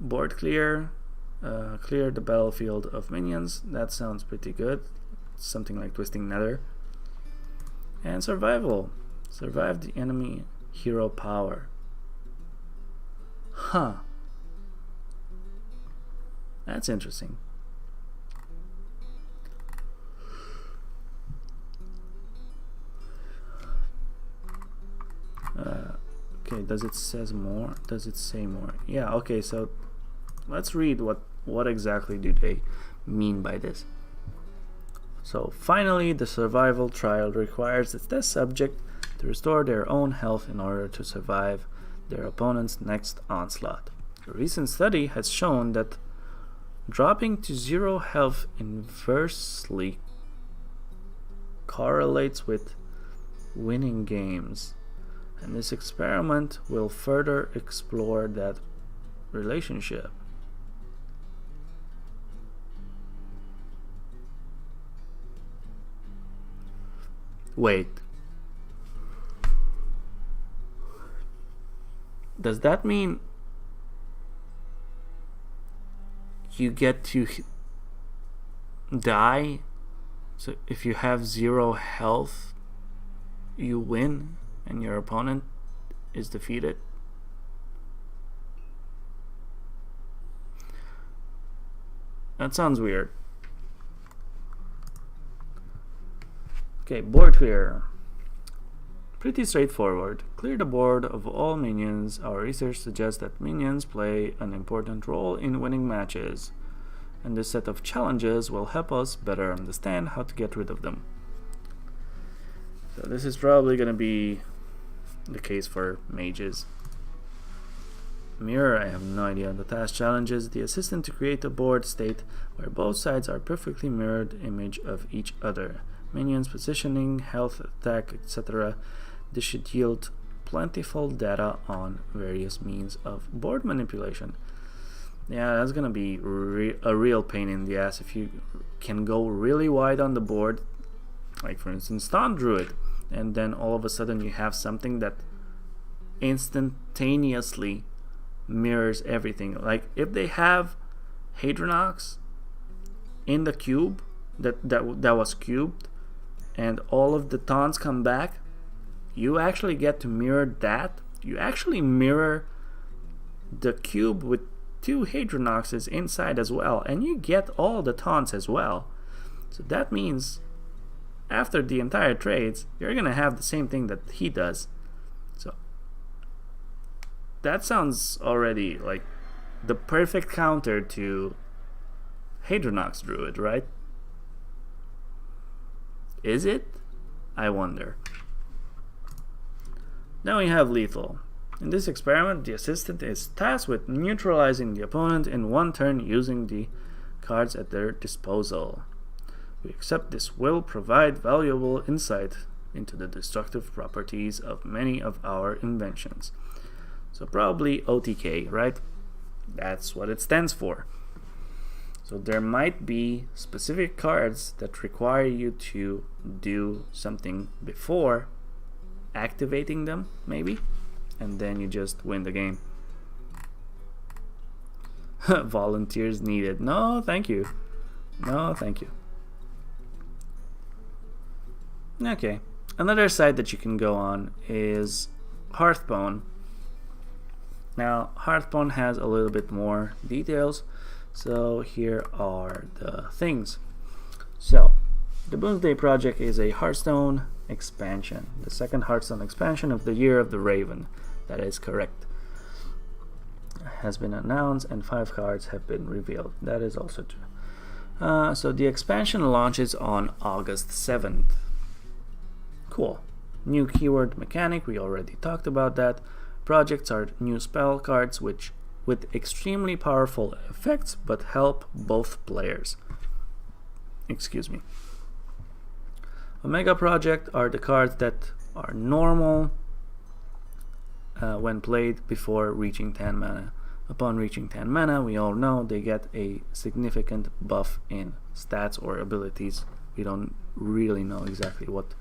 Board clear. Clear the battlefield of minions. That sounds pretty good. something like Twisting Nether. And survival. Survive the enemy hero power. Huh. That's interesting. Okay, does it says more? Does it say more? Yeah, okay, so let's read what exactly do they mean by this. So finally, the survival trial requires the test subject to restore their own health in order to survive their opponent's next onslaught. A recent study has shown that dropping to 0 health inversely correlates with winning games, and this experiment will further explore that relationship. Wait. Does that mean you get to die? So if you have 0 health, you win and your opponent is defeated? That sounds weird. Okay, board clear. Pretty straightforward. Clear the board of all minions. Our research suggests that minions play an important role in winning matches, and this set of challenges will help us better understand how to get rid of them. So this is probably going to be the case for mages. Mirror, I have no idea. The task challenges the assistant to create a board state where both sides are perfectly mirrored image of each other. Minions, positioning, health, attack, etc. This should yield plentiful data on various means of board manipulation. Yeah, that's gonna be a real pain in the ass if you can go really wide on the board, like for instance Taunt Druid, and then all of a sudden you have something that instantaneously mirrors everything. Like if they have Hadronox in the cube that was cubed, and all of the taunts come back, you actually get to mirror that. You actually mirror the cube with 2 Hadronoxes inside as well, and you get all the taunts as well. So that means after the entire trades, you're gonna have the same thing that he does. So that sounds already like the perfect counter to Hadronox Druid, right? Is it? I wonder. Then we have lethal. In this experiment, the assistant is tasked with neutralizing the opponent in one turn using the cards at their disposal. We accept this will provide valuable insight into the destructive properties of many of our inventions. So probably OTK, right? That's what it stands for. So there might be specific cards that require you to do something before activating them, maybe, and then you just win the game. Volunteers needed. No, thank you. No, thank you. Okay, another site that you can go on is Hearthstone. Now, Hearthstone has a little bit more details, so here are the things. So, the Doomsday Project is a Hearthstone expansion, the second Hearthstone expansion of the Year of the Raven. That is correct. Has been announced and 5 cards have been revealed. That is also true. So the expansion launches on August 7th. Cool. New keyword mechanic, we already talked about that. Projects are new spell cards with extremely powerful effects but help both players. Excuse me. Omega Project are the cards that are normal when played before reaching 10 mana. Upon reaching 10 mana, we all know they get a significant buff in stats or abilities. We don't really know exactly what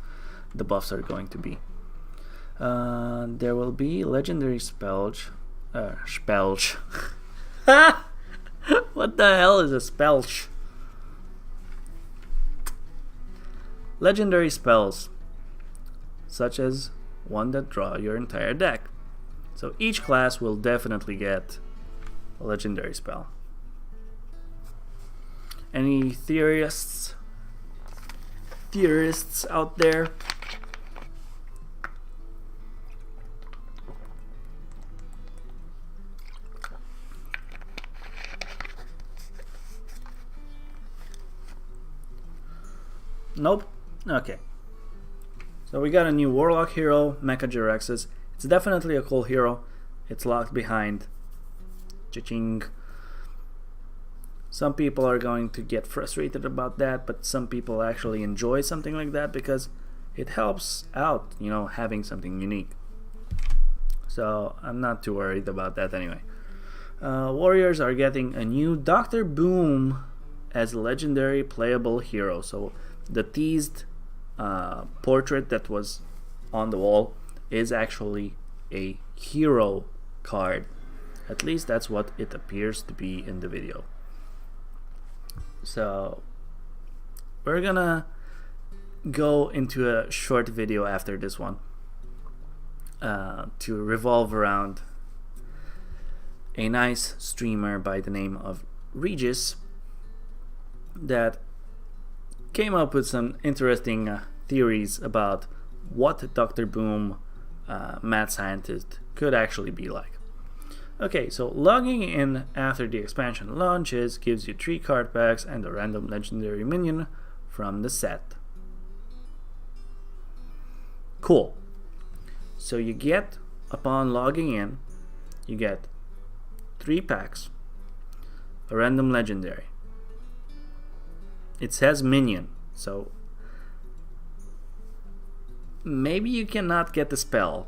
the buffs are going to be. There will be legendary spelch. What the hell is a spelch? legendary spells, such as one that draw your entire deck. So each class will definitely get a legendary spell. Any theorists out there? Nope? Okay. So we got a new Warlock hero, Mecha Jiraxis. It's definitely a cool hero. It's locked behind. Cha-ching. Some people are going to get frustrated about that, but some people actually enjoy something like that because it helps out, you know, having something unique. So I'm not too worried about that anyway. Warriors are getting a new Dr. Boom as a legendary playable hero. So the teased portrait that was on the wall is actually a hero card. At least that's what it appears to be in the video. So we're gonna go into a short video after this one to revolve around a nice streamer by the name of Regis that came up with some interesting theories about what Dr. Boom Mad Scientist could actually be like. Okay, so logging in after the expansion launches gives you 3 card packs and a random legendary minion from the set. Cool. So you get, upon logging in, you get 3 packs, a random legendary. It says minion, so maybe you cannot get the spell.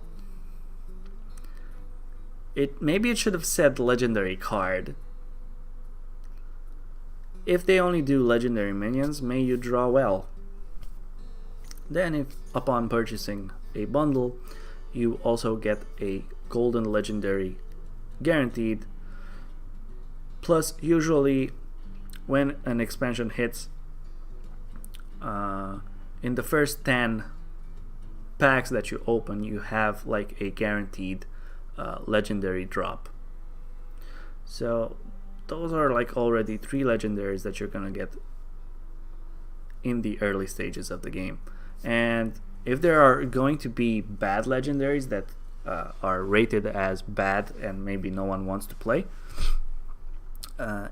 Maybe it should have said legendary card. If they only do legendary minions, may you draw well. Then if upon purchasing a bundle, you also get a golden legendary guaranteed. Plus usually when an expansion hits, in the first 10 packs that you open, you have like a guaranteed legendary drop. So those are like already 3 legendaries that you're gonna get in the early stages of the game. And if there are going to be bad legendaries that are rated as bad and maybe no one wants to play,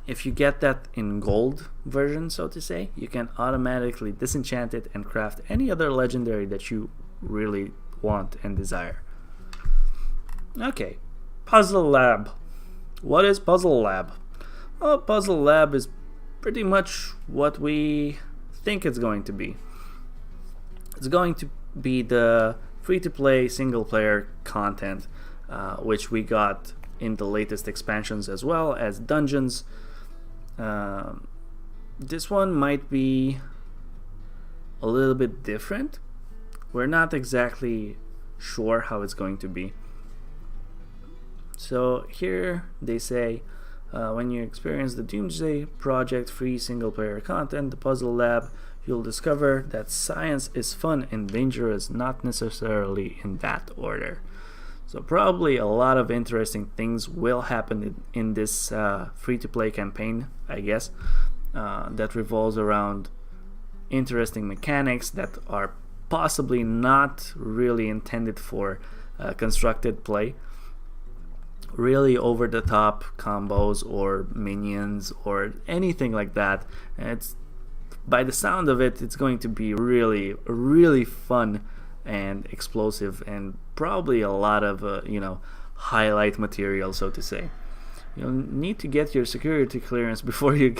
if you get that in gold version, so to say, you can automatically disenchant it and craft any other legendary that you really want and desire. Okay, Puzzle Lab. What is Puzzle Lab? Well, Puzzle Lab is pretty much what we think it's going to be. It's going to be the free-to-play single-player content, which we got in the latest expansions as well as dungeons. This one might be a little bit different. We're not exactly sure how it's going to be. So here they say, when you experience the Doomsday Project free single-player content, the Puzzle Lab, you'll discover that science is fun and dangerous, not necessarily in that order. So probably a lot of interesting things will happen in this free-to-play campaign, I guess, that revolves around interesting mechanics that are possibly not really intended for constructed play. Really over-the-top combos or minions or anything like that. It's, by the sound of it, it's going to be really, really fun and explosive, and probably a lot of highlight material, so to say. You'll need to get your security clearance before you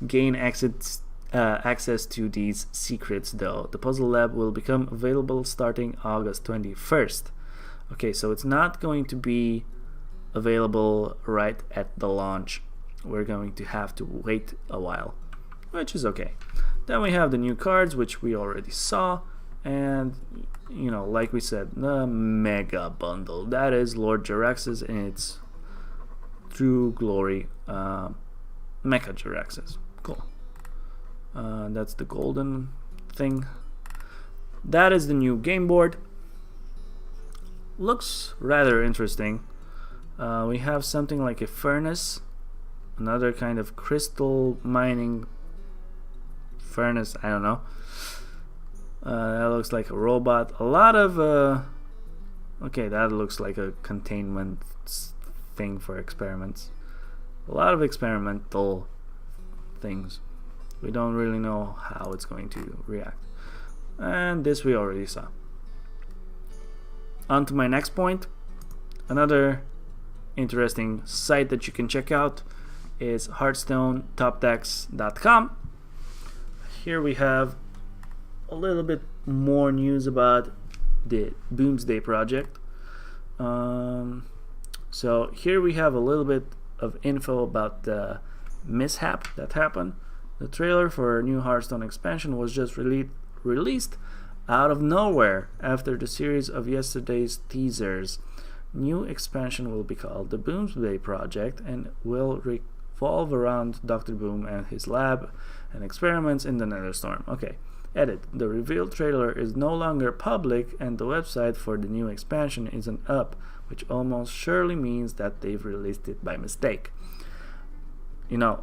gain access to these secrets, though. The Puzzle Lab will become available starting August 21st. Okay, so it's not going to be available right at the launch. We're going to have to wait a while, which is okay. Then we have the new cards, which we already saw, and like we said, the mega bundle. That is Lord Jiraxis in its true glory, Mecha Jiraxis. Cool. That's the golden thing. that is the new game board. Looks rather interesting. We have something like a furnace, another kind of crystal mining furnace, I don't know. That looks like a robot. A lot of okay, that looks like a containment thing for experiments. A lot of experimental things. We don't really know how it's going to react. And this we already saw. On to my next point. Another interesting site that you can check out is HearthstoneTopDecks.com. Here we have a little bit more news about the Boomsday project. So here we have a little bit of info about the mishap that happened. The trailer for a new Hearthstone expansion was just released out of nowhere after the series of yesterday's teasers. New expansion will be called the Boomsday Project and will revolve around Dr. Boom and his lab and experiments in the Netherstorm. Okay, edit. The revealed trailer is no longer public and the website for the new expansion isn't up, which almost surely means that they've released it by mistake. You know,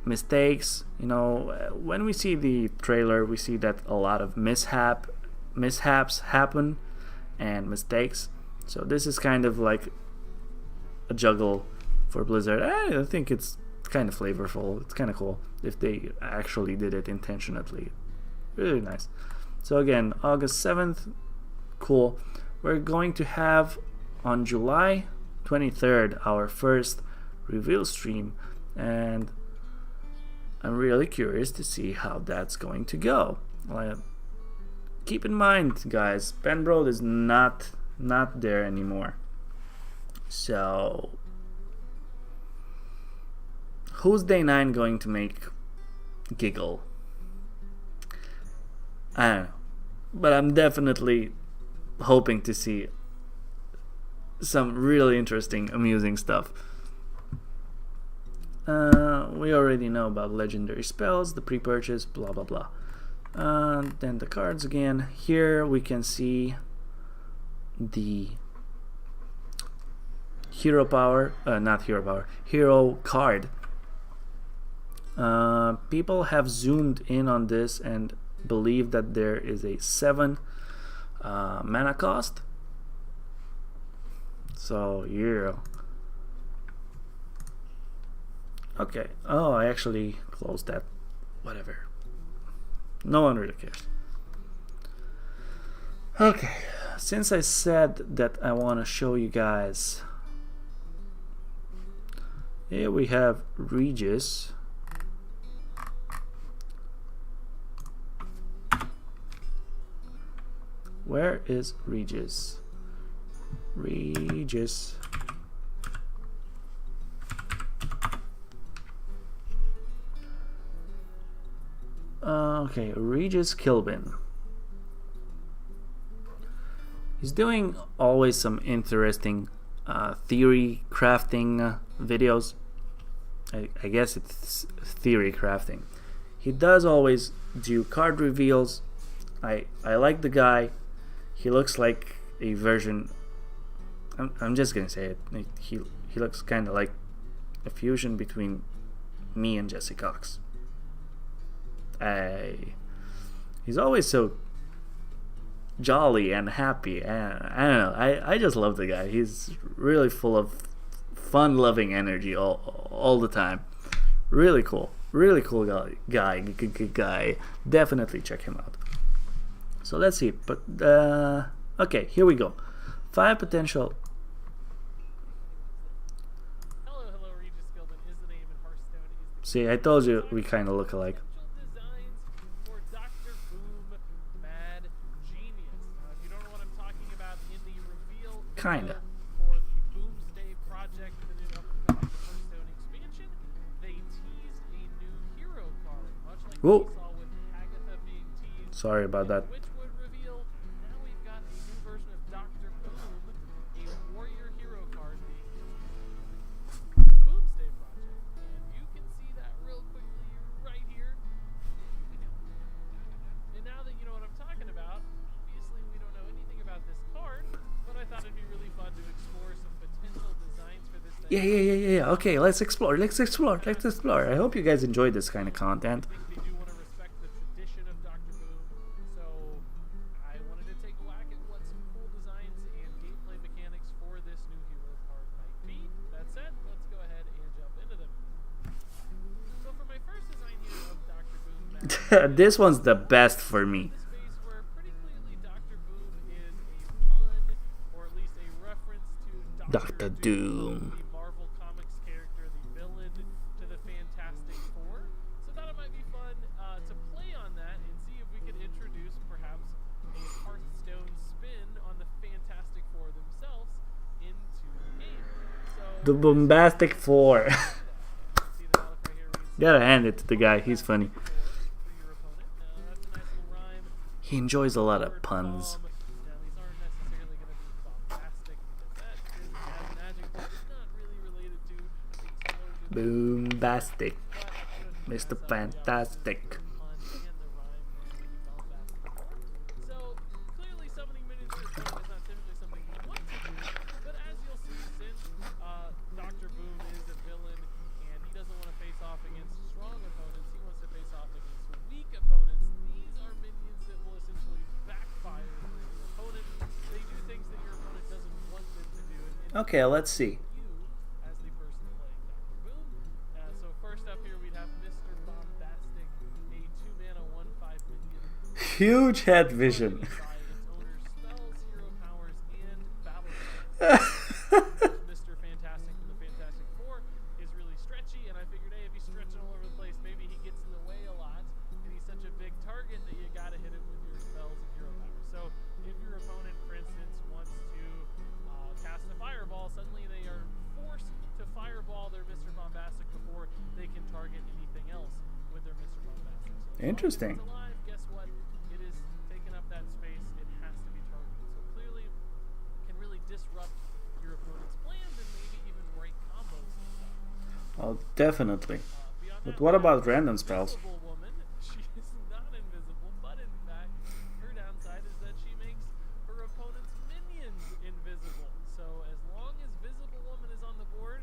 mistakes, when we see the trailer, we see that a lot of mishaps happen and mistakes. So this is kind of like a juggle for Blizzard. I think it's kind of flavorful. It's kind of cool if they actually did it intentionally. Really nice. So again, August 7th, cool. We're going to have on July 23rd our first reveal stream, and I'm really curious to see how that's going to go. Keep in mind, guys, Penbrode is not there anymore. So who's Day 9 going to make giggle? I don't know. But I'm definitely hoping to see some really interesting, amusing stuff. We already know about legendary spells, the pre-purchase, blah blah blah. Then the cards again. Here we can see the hero card. People have zoomed in on this and believe that there is a 7 mana cost. So yeah. Okay. Oh, I actually closed that. Whatever. No one really cares. Okay. Since I said that I want to show you guys, here we have Regis. Where is Regis? Regis. Okay, Regis Kilbin. He's doing always some interesting theory crafting videos. I guess it's theory crafting. He does always do card reveals. I like the guy. He looks like a version. I'm just gonna say it. He looks kind of like a fusion between me and Jesse Cox. He's always so jolly and happy, and I don't know. I just love the guy. He's really full of fun-loving energy all the time. Really cool guy. Definitely check him out. So let's see. But okay, here we go. 5 potential.
Hello, Regis Gilman is the name in Hearthstone.
See, I told you we kind of look alike.
Designs for Dr. Boom, Mad Genius. If you don't know what I'm talking about, in the reveal
Kinda.
For the Boomsday project for the upcoming Hearthstone expansion, they teased a new hero card, much like
Whoa.
we saw with Agatha being teased.
Sorry about that.
Witchwood reveal. Now we've got a new version of Dr. Boom, a warrior hero card being the Boomsday project. And you can see that real quickly right here. And now that you know what I'm talking about,
Yeah. Okay, let's explore. I hope you guys enjoy this kind of content.
I think they do want to respect the tradition of Dr. Boom, so I wanted to take a whack at what some cool designs and gameplay mechanics for this new hero card might be. That said, let's go ahead and jump into them. So for my first design here of Dr. Boom,
This one's the best for me.
this space where pretty clearly Dr. Boom is a pun, or at least a reference to
Dr. Doom.
the Marvel Comics character, the villain to the Fantastic Four. So I thought it might be fun to play on that and see if we could introduce perhaps a Hearthstone spin on the Fantastic Four themselves into the game. So
The Bombastic Four.
see the modifier here reads
Gotta hand it to the guy. He's funny.
for your opponent. Now that's a nice little rhyme.
He enjoys a lot of
Word
puns.
bomb. Now these aren't necessarily going to be bombastic because that is as an adjective it's not really related to explosion.
Boombastic. Mr. Fantastic.
So clearly summoning minions for your opponent is not typically something you want to do, but as you'll see, since Dr. Boom is a villain and he doesn't want to face off against strong opponents, he wants to face off against weak opponents. These are minions that will essentially backfire for your opponent. They do things that your opponent doesn't want them to do. And
Okay, let's see.
you as the person playing Dr. Boom. So first up here we'd have Mr. Bombastic, a 2-mana 1/5 minion.
Huge head vision.
By its owner's spells, hero powers, and battle cards. Mr. Fantastic from the Fantastic Four is really stretchy, and I figured, hey, if he's stretching all over the place, maybe he gets in the way a lot, and he's such a big target that you gotta hit him with your spells and hero powers. So if your opponent, for instance, wants to cast a fireball, suddenly they are forced to fireball their Mr. Bombastic before they can target anything else with their Mr. Bombastic. So as long as
Interesting.
it's alive, guess what? It is taking up that space. It has to be targeted. So clearly, can really disrupt your opponent's plans and maybe even break combos and stuff.
Oh, definitely.
Beyond
But
that,
what
we have
about random spells?
Invisible Woman. She is not invisible, but in fact, her downside is that she makes her opponent's minions invisible. So as long as Visible Woman is on the board,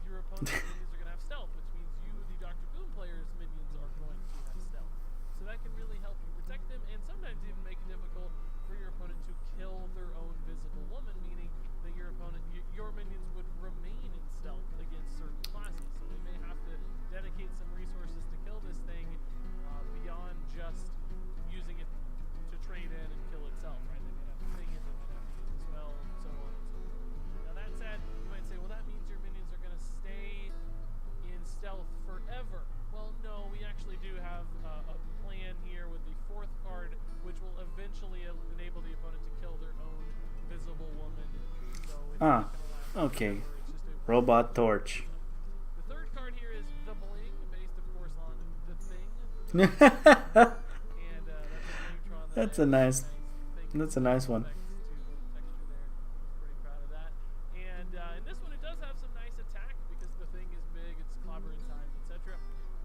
your opponent's minions are going to have stealth, which means you, the Dr. Boom player's minions, are going to have stealth. So that can really help you protect them, and sometimes even make it difficult for your opponent to kill their own Visible Woman, meaning that your opponent, your minions would remain in stealth against certain classes. So they may have to dedicate some resources to kill this thing beyond just using it to trade in and kill itself, right? They may have to ping it, they might have to use a spell, so on and so forth. Now that said, you might say, well, that means your minions are going to stay in stealth forever. Well, no, we actually do have a plan here with the fourth card, which will eventually enable the opponent to kill their own Visible Woman. So it's
Ah,
not gonna last
okay.
forever, it's just a
Robot Torch.
the third card here is the Bling, based of course on the Thing, and that's a neutron.
That's a nice.
thing.
That's a nice one.
Effects to texture there. Pretty proud of that. And in this one, it does have some nice attack because the Thing is big, it's clobbering time, etc.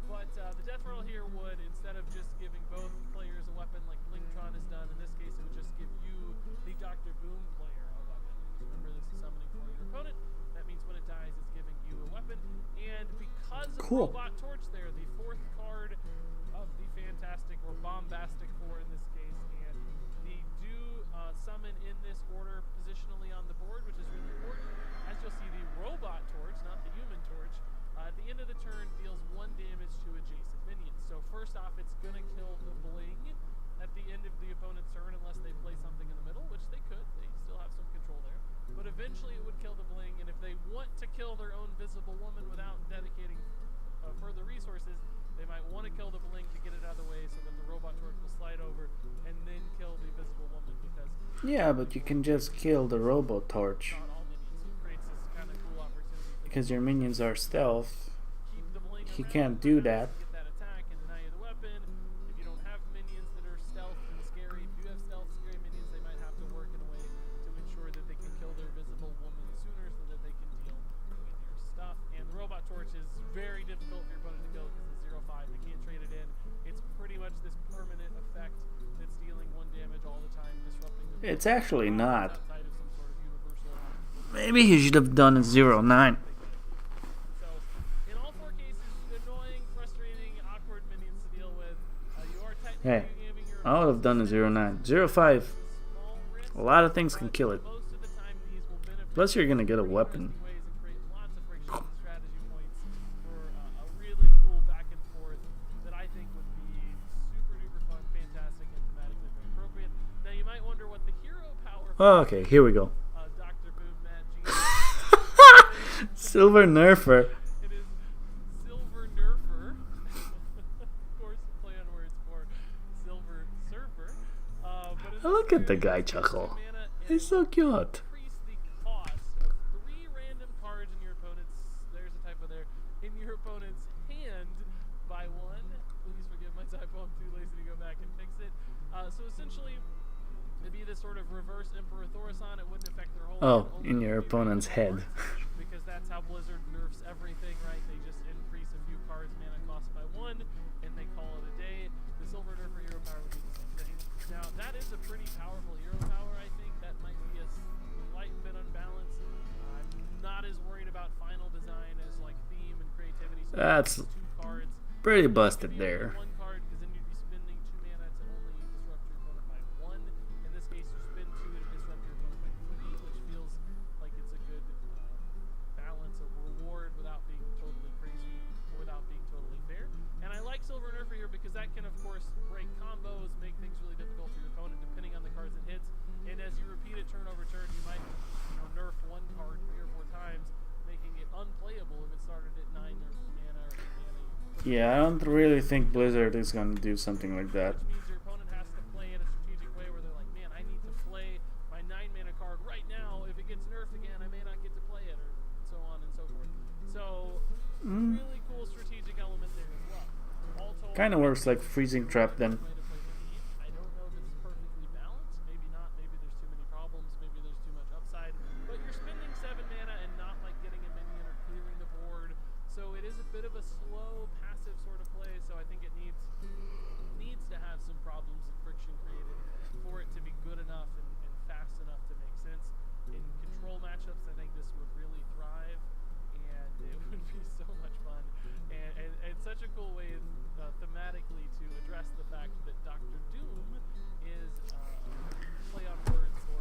But the Death Rattle here would, instead of just giving both players a weapon like Blingtron has done, in this case it would just give you, the Dr. Boom player, a weapon. Remember, this is summoning for your opponent. That means when it dies, it's giving you a weapon. And because of
Cool.
Robot Torch there, the fourth card of the Fantastic or Bombastic Four in this case, and the do summon in this order positionally on the board, which is really important. As you'll see, the Robot Torch, not the Human Torch, at the end of the turn deals 1 damage to adjacent minions. So first off, it's going to kill the Bling at the end of the opponent's turn unless they play something in the middle, which they could. They still have some control there. But eventually it would kill the Bling, and if they want to kill their own Visible Woman without dedicating further resources, they might want to kill the Bling to get it out of the way so that the Robot Torch will slide over and then kill the Visible Woman, because
Yeah, but you can just kill the Robot Torch.
not all minions. It creates this kind of cool opportunity for
Because your minions are stealth.
keep the Bling
He
around
can't
for
do
now
that.
to get that attack and deny you the weapon. If you don't have minions that are stealth and scary, if you have stealth scary minions, they might have to work in a way to ensure that they can kill their Visible Woman sooner so that they can deal with your stuff. And the Robot Torch is very difficult for your opponent to kill because it's 0/5. They can't trade it in. It's pretty much this permanent effect that's dealing 1 damage all the time, disrupting the
It's actually not.
outside of some sort of universal
Maybe he should have done a 0-9.
So, in all four cases, annoying, frustrating, awkward minions to deal with. You are technically
Hey,
giving your
I would have done a 0-9. 0-5.
small risk.
A lot of things can kill it.
Most of the time, these will benefit
Plus, you're gonna get a weapon.
ways and create lots of friction and strategy points for a really cool back and forth that I think would be super duper fun, fantastic, and thematically very appropriate. Now, you might wonder what the hero power
Oh, okay, here we go.
Dr. Boom, Matt,
Silver Nerfer.
It is Silver Nerfer. Of course, play on words for Silver Surfer. But it's
Look at the guy chuckle.
mana and
He's so cute.
increase the cost of 3 random cards in your opponent's. There's a typo there. In your opponent's hand by 1. Please forgive my typo. I'm too lazy to go back and fix it. So essentially, it'd be this sort of reverse Emperor Thaurissan. It wouldn't affect their whole.
Oh,
hand,
in
only
your
a few
opponent's
random
head.
cards, because that's how Blizzard nerfs everything, right? They just increase a few cards mana cost by 1, and they call it a day. The Silver Nerfer hero power would do the same thing. Now, that is a pretty powerful hero power, I think. That might be a slight bit unbalanced. I'm not as worried about final design as like theme and creativity. So
That's
2 cards.
pretty
If
busted
you
there.
only 1 card, because then you'd be spending 2 mana to only disrupt your opponent by 1. In this case, you spend 2 to disrupt your opponent by 3, which feels like it's a good balance of reward without being totally crazy or without being totally fair. And I like Silver Nerfer here because that can, of course, break combos, make things really difficult for your opponent depending on the cards it hits. And as you repeat it turn over turn, you might nerf 1 card 3 or 4 times, making it unplayable if it started at 9 or mana or 8 mana.
Yeah, I don't really think Blizzard is gonna do something like that.
Which means your opponent has to play in a strategic way where they're like, man, I need to play my 9 mana card right now. If it gets nerfed again, I may not get to play it, or so on and so forth. So, really cool strategic element there as well. All told,
Kind of works like Freezing Trap then.
way to play the game. I don't know if it's perfectly balanced. Maybe not. Maybe there's too many problems. Maybe there's too much upside. But you're spending 7 mana and not like getting a minion or clearing the board. So it is a bit of a slow, passive sort of play. So I think it needs to have some problems and friction created for it to be good enough and fast enough to make sense. In control matchups, I think this would really thrive, and it would be so much fun. And such a cool way thematically to address the fact that Dr. Doom is play on words for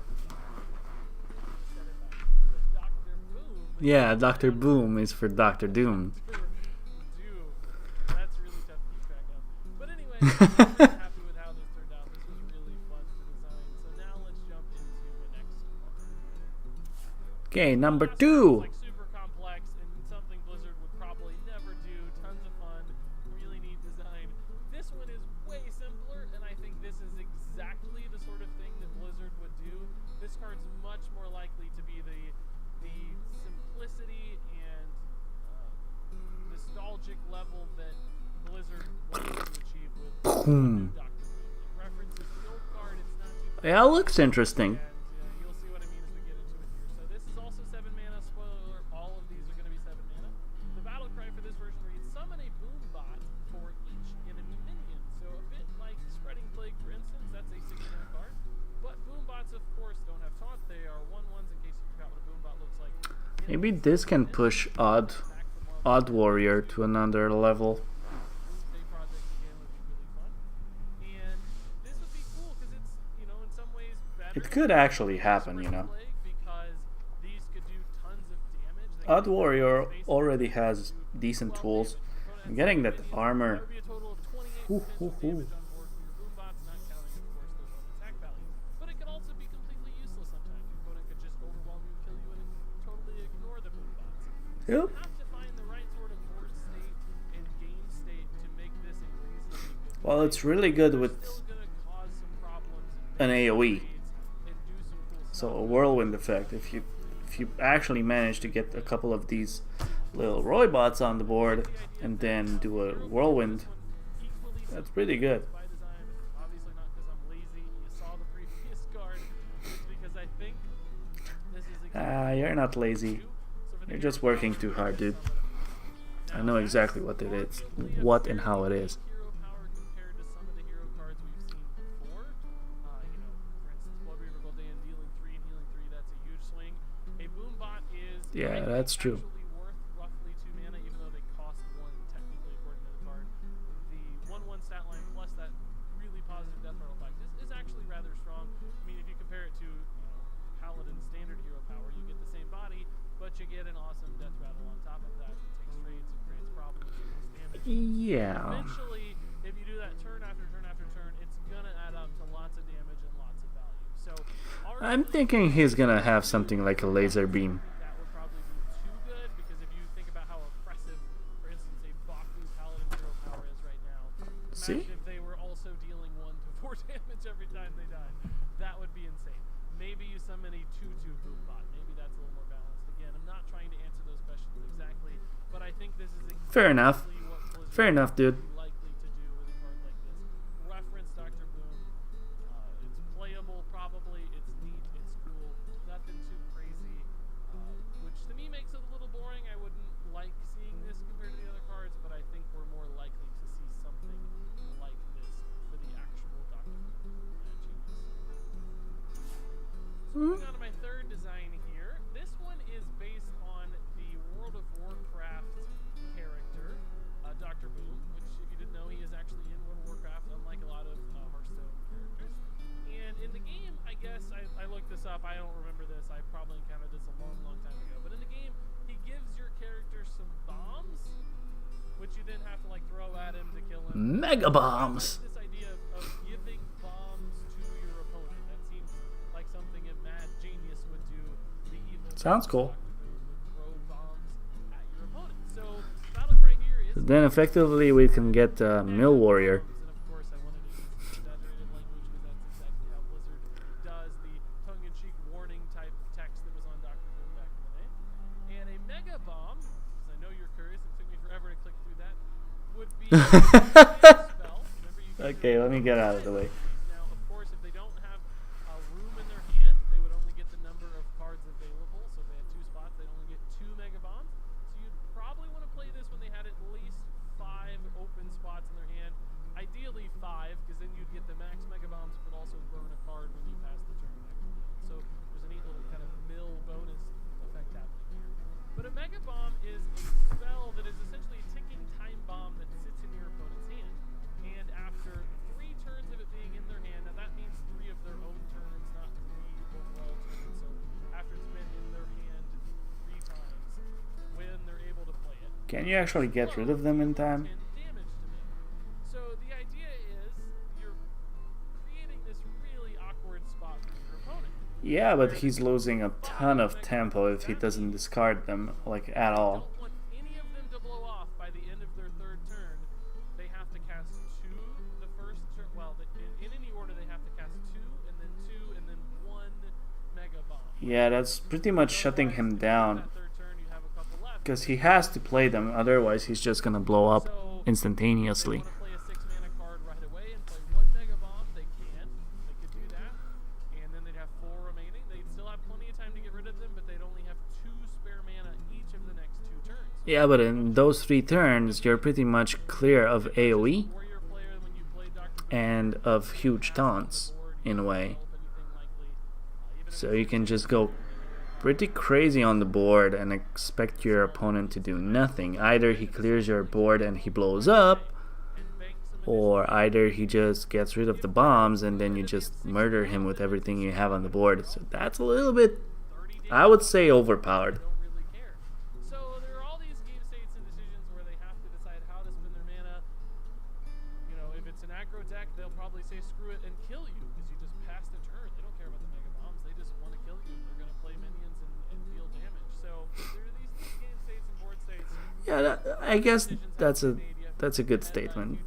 Dr. Boom.
Yeah, Dr. Boom is for Dr. Doom.
Doom. That's really tough to keep track of. But anyway, I'm really happy with how this turned out. This was really fun to design. So now let's jump into the next one.
Okay, number
Last one
2.
was, like, super complex and something Blizzard would probably never do. Tons of fun, really neat design. This one is way simpler, and I think this is exactly the sort of thing that Blizzard would do. This card's much more likely to be the simplicity and nostalgic level that Blizzard wanted to achieve with
Boom.
Dr. Doom. It references the old card. It's not too
Yeah, looks interesting.
and you'll see what I mean as we get into it here. So this is also 7 mana. Spoiler alert, all of these are going to be 7 mana. The battle cry for this version reads, summon a boom bot for each enemy minion. So a bit like Spreading Plague, for instance, that's a 6-mana card. But boom bots, of course, don't have taunt. They are 1/1s in case you forgot what a boom bot looks like.
Maybe this can push Odd Warrior to another level.
Doomsday Project again would be really fun. And this would be cool because it's, in some ways better.
It could actually happen, you know.
Because these could do tons of damage. They
Odd
could
Warrior
basically
already has decent
12
tools.
damage to your
And getting that
opponent's
armor.
That would be a total of 28
Hoo,
potential
hoo, hoo.
damage on board for your boom bots, not counting, of course, their own attack value. But it could also be completely useless sometimes. Your opponent could just overwhelm you, kill you, and totally ignore the boom bots.
Yep.
You have to find the right sort of board state and game state to make this a reasonably good
Well, it's really good with
still gonna cause some problems
an
and
AoE.
and do some cool
So
stuff.
a whirlwind effect. If you actually manage to get a couple of these little Roy bots on the board and then do a whirlwind,
Equally
that's pretty good.
by design, obviously not because I'm lazy. You saw the previous card. It's because I think this is exactly
You're not lazy.
so for the
You're just working too hard, dude. I know exactly what it is, what and how it is.
hero power compared to some of the hero cards we've seen before. For instance, Blood Reaver Gul'dan dealing 3 and healing 3, that's a huge swing. A boom bot
Yeah, that's true.
Actually worth roughly 2 mana, even though they cost 1 technically according to the card. The 1/1 stat line plus that really positive death rattle effect is actually rather strong. I mean, if you compare it to Paladin standard hero power, you get the same body, but you get an awesome death rattle on top of that. It takes trades, it creates problems, it deals damage.
Yeah.
Eventually, if you do that turn after turn after turn, it's gonna add up to lots of damage and lots of value. So
I'm thinking he's gonna have something like a laser beam.
that would probably be too good, because if you think about how oppressive, for instance, a Baku Paladin hero power is right now,
See?
imagine if they were also dealing 1 to 4 damage every time they died. That would be insane. Maybe you summon a 2/2 boom bot. Maybe that's a little more balanced. Again, I'm not trying to answer those questions exactly, but I think this is exactly
Fair enough.
what Blizzard
Fair enough, dude.
would be likely to do with a card like this. Reference Dr. Boom. It's playable, probably. It's neat. It's cool. Nothing too crazy, which to me makes it a little boring. I wouldn't like seeing this compared to the other cards, but I think we're more likely to see something like this for the actual Dr. Boom. Moving on to my third design here. This one is based on the World of Warcraft character, Dr. Boom, which, if you didn't know, he is actually in World of Warcraft, unlike a lot of Hearthstone characters. And in the game, I guess, I looked this up, I don't remember this, I probably encountered this a long, long time ago, but in the game, he gives your character some bombs, which you then have to, like, throw at him to kill him.
Mega bombs.
This idea of giving bombs to your opponent, that seems like something a mad genius would do. The evil
Sounds cool.
would throw bombs at your opponent. So battle cry here is
Then effectively we can get Mill Warrior.
and of course I wanted to use exaggerated language because that's exactly how Blizzard does the tongue-in-cheek warning type text that was on Dr. Boom back in the day. And a mega bomb, because I know you're curious, it took me forever to click through that, would be a spell. Remember, you can
Okay, let me get out of the way.
Now, of course, if they don't have room in their hand, they would only get the number of cards available. So if they had 2 spots, they'd only get 2 mega bombs. So you'd probably want to play this when they had at least 5 open spots in their hand. Ideally 5, because then you'd get the max mega bombs, but also burn a card when you pass the turn back to the field. So there's a neat little kind of mill bonus effect happening here. But a mega bomb is a spell that is essentially a ticking time bomb that sits in your opponent's hand. And after 3 turns of it being in their hand, now that means 3 of their own turns, not 3 overall turns. So after it's been in their hand 3 times, when they're able to play it,
Can you actually get rid of them in time?
and damage to me. So the idea is you're creating this really awkward spot for your opponent.
Yeah, but he's losing a ton of tempo if he doesn't discard them, like, at all.
Don't want any of them to blow off by the end of their 3rd turn. They have to cast 2 the first turn. Well, in any order, they have to cast 2, and then 2, and then 1 mega bomb.
Yeah, that's pretty much shutting him down,
That 3rd turn, you have a couple left.
because he has to play them, otherwise he's just gonna blow up
So,
instantaneously.
If they want to play a 6 mana card right away and play 1 mega bomb, they can. They could do that. And then they'd have 4 remaining. They'd still have plenty of time to get rid of them, but they'd only have 2 spare mana each of the next 2 turns.
Yeah, but in those 3 turns, you're pretty much clear of AoE
Warrior player, when you play Dr.
and of huge taunts, in a way. So you can just go pretty crazy on the board and expect your opponent to do nothing. Either he clears your board and he blows up, or either he just gets rid of the bombs and then you just murder him with everything you have on the board. So that's a little bit, I would say, overpowered.
Don't really care. So there are all these game states and decisions where they have to decide how to spend their mana. You know, if it's an aggro deck, they'll probably say screw it and kill you because you just passed a turn. They don't care about the mega bombs. They just want to kill you. They're going to play minions and deal damage. So there are these game states and board states.
Yeah, I guess that's a good statement.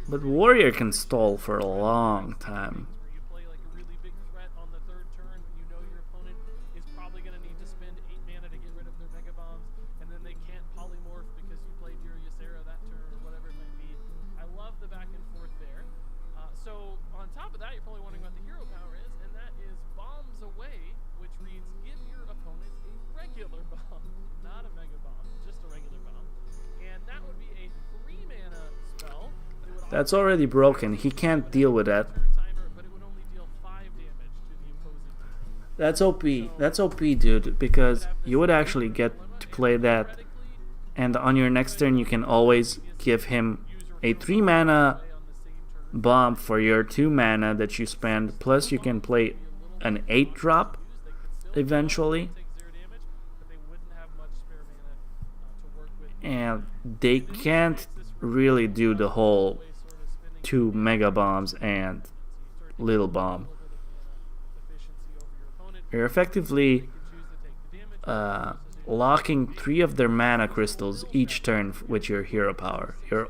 But Warrior can stall for a long time.
Where you play like a really big threat on the 3rd turn, you know your opponent is probably going to need to spend 8 mana to get rid of their mega bombs, and then they can't polymorph because you played your Ysera that turn or whatever it might be. I love the back and forth there. So on top of that, you're probably wondering what the hero power is, and that is Bombs Away, which reads give your opponent a regular bomb, not a mega bomb, just a regular bomb. And that would be a 3 mana spell.
That's already broken. He can't deal with that.
Timer, but it would only deal 5 damage to the opponent.
That's OP. That's OP, dude, because you would actually get to play that, and on your next turn you can always give him a 3 mana bomb for your 2 mana that you spend, plus you can play an 8 drop eventually, and they can't really do the whole 2 mega bombs and little bomb. You're effectively locking 3 of their mana crystals each turn with your hero power. You're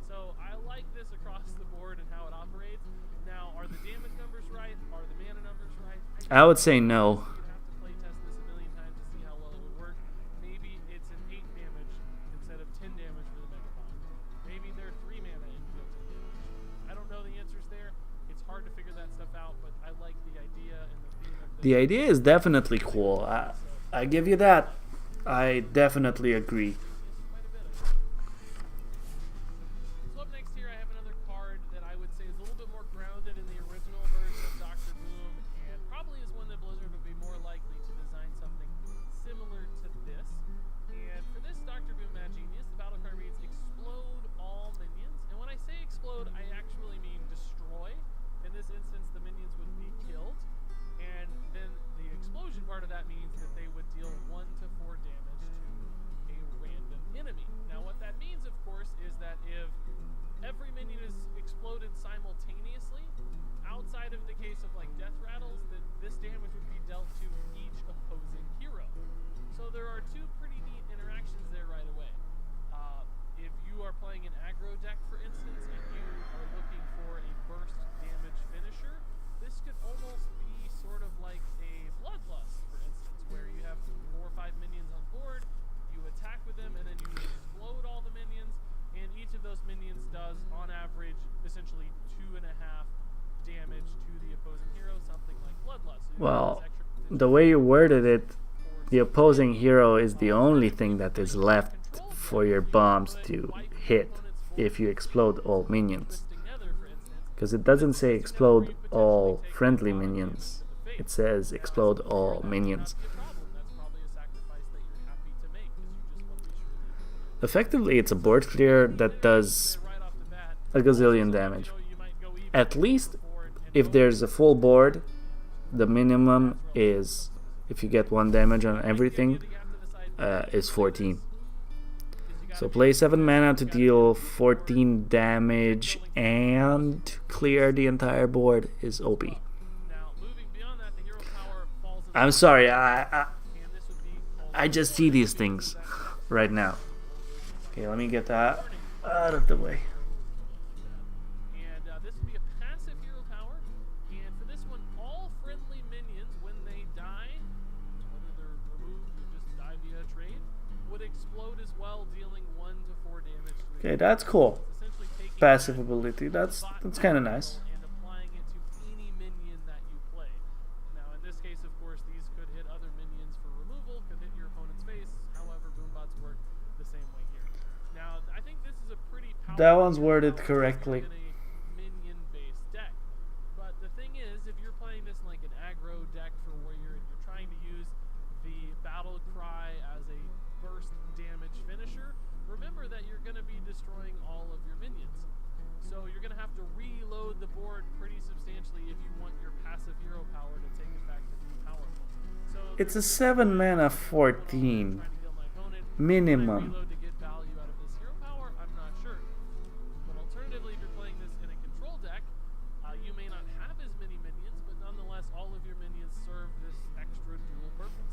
So I like this across the board and how it operates. Now, are the damage numbers right? Are the mana numbers right?
I would say no.
You'd have to play test this a million times to see how well it would work. Maybe it's an 8 damage instead of 10 damage for the mega bomb. Maybe they're 3 mana and you deal 10 damage. I don't know the answers there. It's hard to figure that stuff out, but I like the idea and the theme of
The idea is definitely cool. I give you that. I definitely agree.
So up next here, I have another card that I would say is a little bit more grounded in the original version of Dr. Boom, and probably is one that Blizzard would be more likely to design something similar to this. And for this Dr. Boom Mad Genius, the battle card reads Explode all minions. And when I say explode, I actually mean destroy. In this instance, the minions would be killed. And then the explosion part of that means that they would deal 1 to 4 damage to a random enemy. Now what that means, of course, is that if every minion is exploded simultaneously, outside of the case of like death rattles, that this damage would be dealt to each opposing hero. So there are 2 pretty neat interactions there right away. If you are playing an aggro deck, for instance, and you are looking for a burst damage finisher, this could almost be sort of like a bloodlust, for instance, where you have 4 or 5 minions on board, you attack with them, and then you explode all the minions, and each of those minions does, on average, essentially 2.5 damage to the opposing hero, something like bloodlust. So
Well, the way you worded it, the opposing hero is the only thing that is left for your bombs to hit if you explode all minions. Because it doesn't say explode all friendly minions. It says explode all minions. Effectively, it's a board clear that does a gazillion damage. At least if there's a full board, the minimum is, if you get 1 damage on everything, is 14. So play 7 mana to deal 14 damage and clear the entire board is OP. I'm sorry, I just see these things right now. Okay, let me get that out of the way.
And this would be a passive hero power, and for this one, all friendly minions, when they die, whether they're removed or just die via trade, would explode as well, dealing 1 to 4 damage.
Okay, that's cool. Passive ability, that's kind of nice.
And applying it to any minion that you play. Now, in this case, of course, these could hit other minions for removal, could hit your opponent's face. However, boombots work the same way here. Now, I think this is a pretty powerful.
That one's worded correctly.
Minion-based deck. But the thing is, if you're playing this like an aggro deck for warrior and you're trying to use the battle cry as a burst damage finisher, remember that you're going to be destroying all of your minions. So you're going to have to reload the board pretty substantially if you want your passive hero power to take effect and be powerful. So
It's a 7 mana 14 minimum.
reload to get value out of this hero power, I'm not sure. But alternatively, if you're playing this in a control deck, you may not have as many minions, but nonetheless, all of your minions serve this extra dual purpose.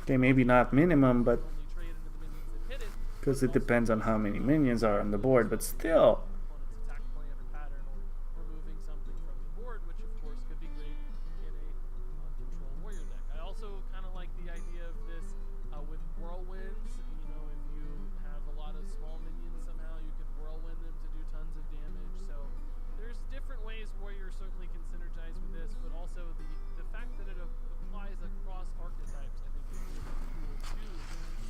Okay, maybe not minimum, but
Only trade into the minions that hit it.
because it depends on how many minions are on the board, but still.
Opponent's attack plan or pattern, or removing something from the board, which of course could be great in a control warrior deck. I also kind of like the idea of this with whirlwinds. You know, if you have a lot of small minions, somehow you could whirlwind them to do tons of damage. So there's different ways warrior certainly can synergize with this, but also the fact that it applies across archetypes, I think, is really cool too.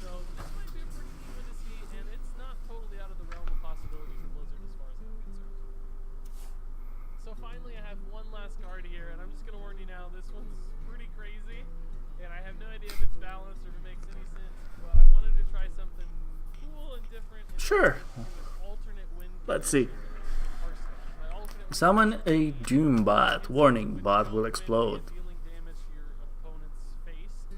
So this might be a pretty neat one to see, and it's not totally out of the realm of possibility for Blizzard as far
Sure.
Alternate win
Let's see.
condition in Hearthstone. By alternate win
Summon a
condition,
Doom bot.
it's
Warning,
when
bot
you
will
win,
explode.
dealing damage to your opponent's face.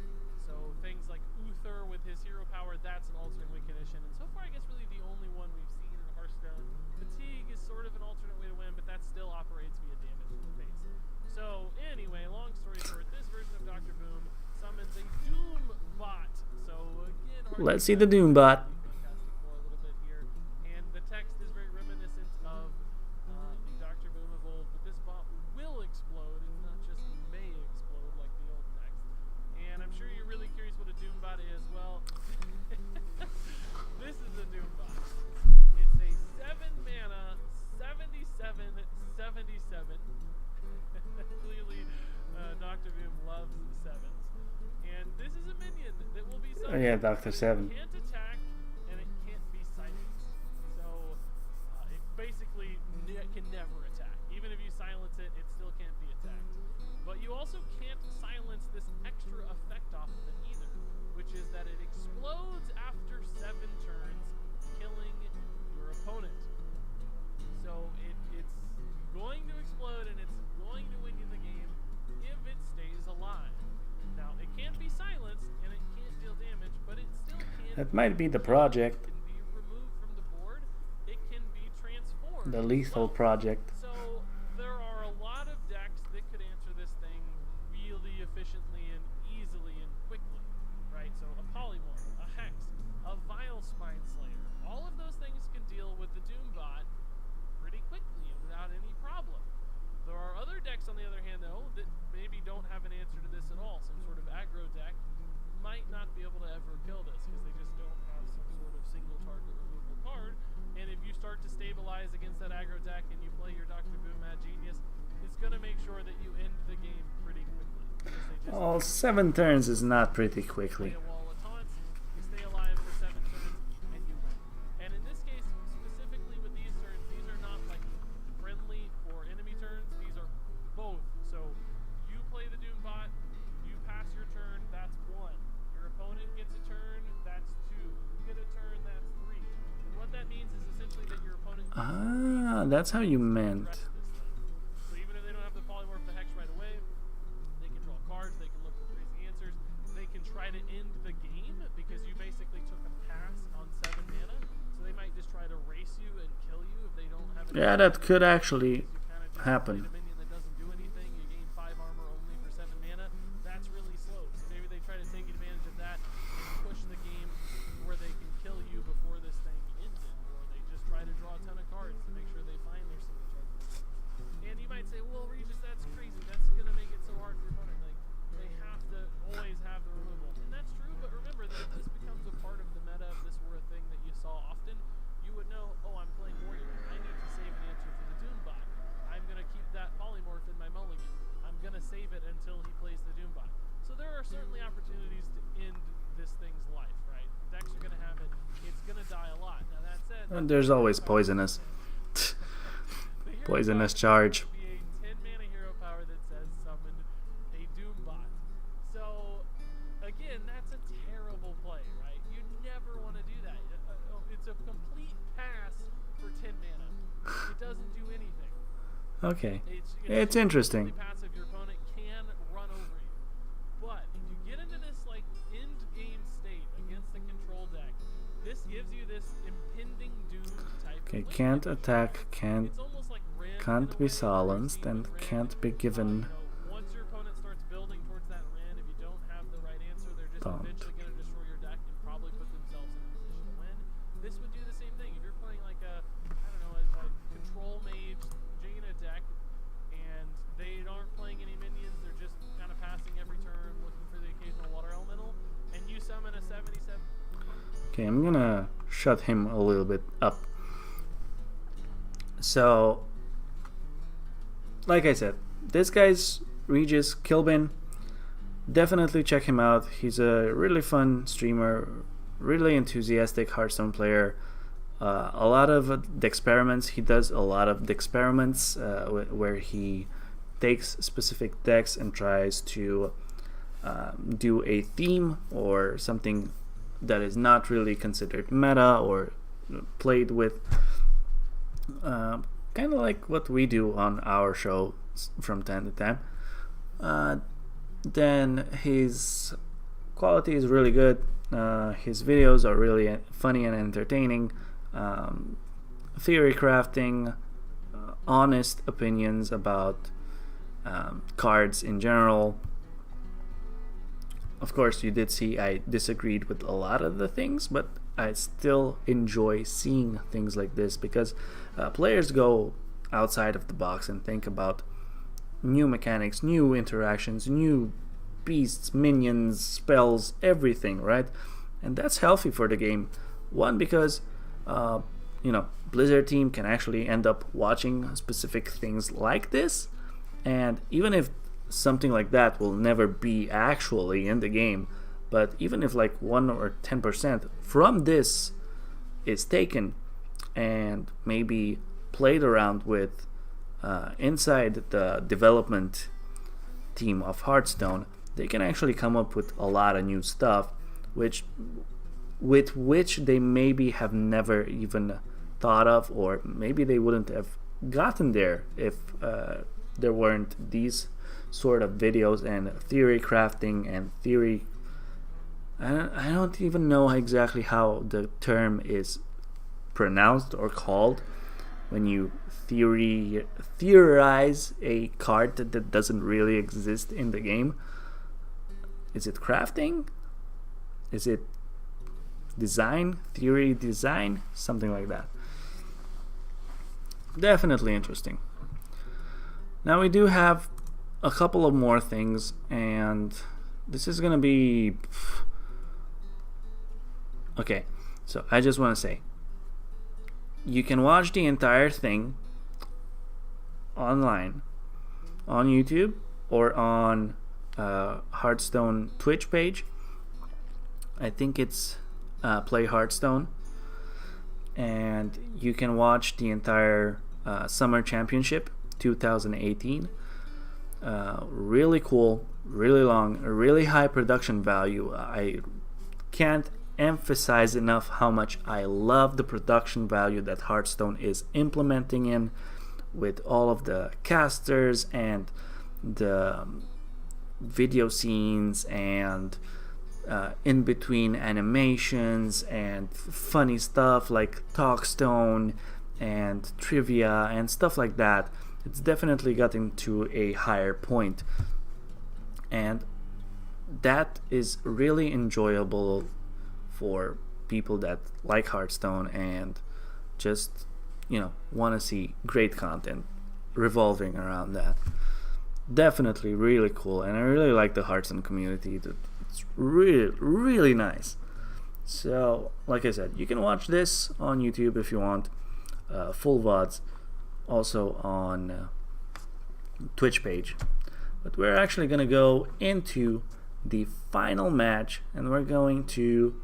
So things like Uther with his hero power, that's an alternate win condition. And so far, I guess really the only one we've seen in Hearthstone. Fatigue is sort of an alternate way to win, but that still operates via damage to the face. So anyway, long story short, this version of Dr. Boom summons a Doom bot. So again,
Let's see the Doom bot.
Fantastic for a little bit here, and the text is very reminiscent of the Dr. Boom of old, but this bot will explode. It's not just may explode like the old text. And I'm sure you're really curious what a Doom bot is. Well, this is a Doom bot. It's a 7 mana, 77. Clearly, Dr. Boom loves sevens. And this is a minion that will be
Oh yeah, Dr. Seven.
It can't attack, and it can't be silenced. So, it basically can never attack. Even if you silence it, it still can't be attacked. But you also can't silence this extra effect off of it either, which is that it explodes after 7 turns, killing your opponent. So it's going to explode, and it's going to win you the game if it stays alive. Now, it can't be silenced, and it can't deal damage, but it still can.
That might be the project.
It can be removed from the board. It can be transformed.
The
as
lethal
well.
project.
So there are a lot of decks that could answer this thing really efficiently and easily and quickly, right? So a Polymorph, a Hex, a Vile Spine Slayer, all of those things can deal with the Doom bot pretty quickly and without any problem. There are other decks, on the other hand, though, that maybe don't have an answer to this at all. Some sort of aggro deck might not be able to ever kill this because they just don't have some sort of single target removal card. And if you start to stabilize against that aggro deck and you play your Dr. Boom Mad Genius, it's going to make sure that you end the game pretty quickly. Because they just
Well, 7 turns is not pretty
play
quickly.
a wall of taunts, you stay alive for 7 turns, and you win. And in this case, specifically with these turns, these are not like friendly or enemy turns, these are both. So you play the Doom bot, you pass your turn, that's 1. Your opponent gets a turn, that's 2. You get a turn, that's 3. And what that means is essentially that your opponent
Ah, that's how you meant.
rest this thing. So even if they don't have the Polymorph the Hex right away, they can draw cards, they can look for crazy answers, they can try to end the game because you basically took a pass on 7 mana, so they might just try to race you and kill you if they don't have any
Yeah, that could actually
you kinda just
happen.
played a minion that doesn't do anything, you gain 5 armor only for 7 mana, that's really slow. So maybe they try to take advantage of that and push the game where they can kill you before this thing ended, or they just try to draw a ton of cards to make sure they find their single target. And you might say, well, Regis, that's crazy. That's going to make it so hard for your opponent. Like, they have to always have the removal. And that's true, but remember that if this becomes a part of the meta, if this were a thing that you saw often, you would know, oh, I'm playing Warrior. I need to save an answer for the Doom bot. I'm going to keep that Polymorph in my mulligan. I'm going to save it until he plays the Doom bot. So there are certainly opportunities to end this thing's life, right? Decks are going to have it. It's going to die a lot. Now, that said,
And there's always poisonous.
the hero
Poisonous
power
charge.
would be a 10 mana hero power that says summon a Doom bot. So again, that's a terrible play, right? You never want to do that. It's a complete pass for 10 mana. It doesn't do anything.
Okay.
It's
interesting.
completely passive. Your opponent can run over you. But if you get into this like end game state against the control deck, this gives you this impending doom type.
Okay,
of
can't
win.
attack, can't
It's almost like Ren in a
can't be
way, where
silenced,
you've
and
seen with
can't
Ren.
be given
You know, once your opponent starts building towards that Ren, if you don't have the right answer, they're just
Taunt.
eventually going to destroy your deck and probably put themselves in a position to win. This would do the same thing. If you're playing like a, I don't know, a control mage Jaina deck, and they aren't playing any minions, they're just kind of passing every turn, looking for the occasional water elemental, and you summon a 77.
Okay, I'm gonna shut him a little bit up. So, like I said, this guy's Regis Kilbin. Definitely check him out. He's a really fun streamer, really enthusiastic Hearthstone player. A lot of the experiments, he does a lot of the experiments where he takes specific decks and tries to do a theme or something that is not really considered meta or played with, kind of like what we do on our show from time to time, then his quality is really good. His videos are really funny and entertaining. Theory crafting, honest opinions about cards in general. Of course, you did see I disagreed with a lot of the things, but I still enjoy seeing things like this because players go outside of the box and think about new mechanics, new interactions, new beasts, minions, spells, everything, right? And that's healthy for the game. One, because Blizzard team can actually end up watching specific things like this, and even if something like that will never be actually in the game, but even if like 1 or 10% from this is taken and maybe played around with inside the development team of Hearthstone, they can actually come up with a lot of new stuff with which they maybe have never even thought of, or maybe they wouldn't have gotten there if there weren't these sort of videos and theory crafting and theory. I don't even know exactly how the term is pronounced or called when you theorize a card that doesn't really exist in the game. Is it crafting? Is it design? Theory design? Something like that. Definitely interesting. Now we do have a couple of more things, and this is gonna be okay. So I just want to say, you can watch the entire thing online on YouTube or on Hearthstone Twitch page. I think it's Play Hearthstone, and you can watch the entire Summer Championship 2018. Really cool, really long, really high production value. I can't emphasize enough how much I love the production value that Hearthstone is implementing in, with all of the casters and the video scenes and in between animations and funny stuff like Talkstone and trivia and stuff like that. It's definitely gotten to a higher point, and that is really enjoyable for people that like Hearthstone and just want to see great content revolving around that. Definitely really cool, and I really like the Hearthstone community. It's really, really nice. So, like I said, you can watch this on YouTube if you want, full VODs, also on Twitch page. But we're actually going to go into the final match, and we're going to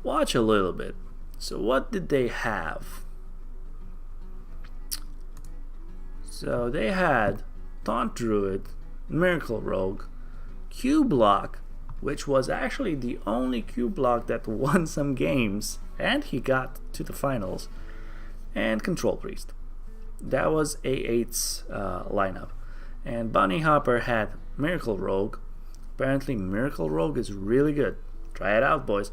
watch a little bit. So what did they have? So they had Taunt Druid, Miracle Rogue, Q Block, which was actually the only Q Block that won some games, and he got to the finals, and Control Priest. That was A8's lineup. And Bunny Hopper had Miracle Rogue. Apparently Miracle Rogue is really good. Try it out, boys.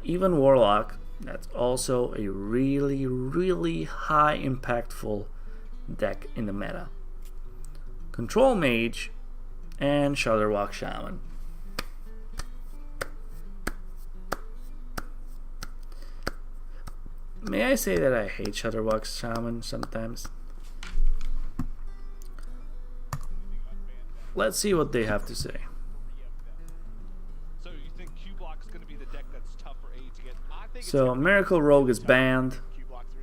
Even Warlock, that's also a really, really high impactful deck in the meta. Control Mage and Shudderwock Shaman. May I say that I hate Shudderwock Shaman sometimes? Let's see what they have to say.
So you think Q Block's going to be the deck that's tough for A to get? I think
So Miracle Rogue is banned,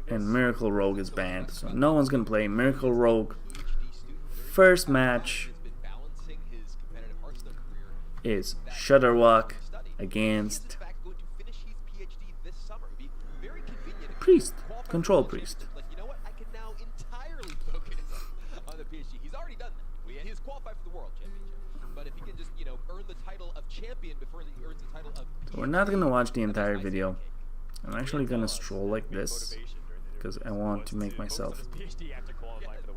and Miracle Rogue is banned. So no one's going to play Miracle Rogue. First match is Shudderwock against Priest, Control Priest.
Like, you know what? I can now entirely focus on the PhD. He's already done that. He's qualified for the World Championship. But if he can just, earn the title of champion before he earns the title of
So we're not going to watch the entire video. I'm actually gonna stroll like this because I want to make myself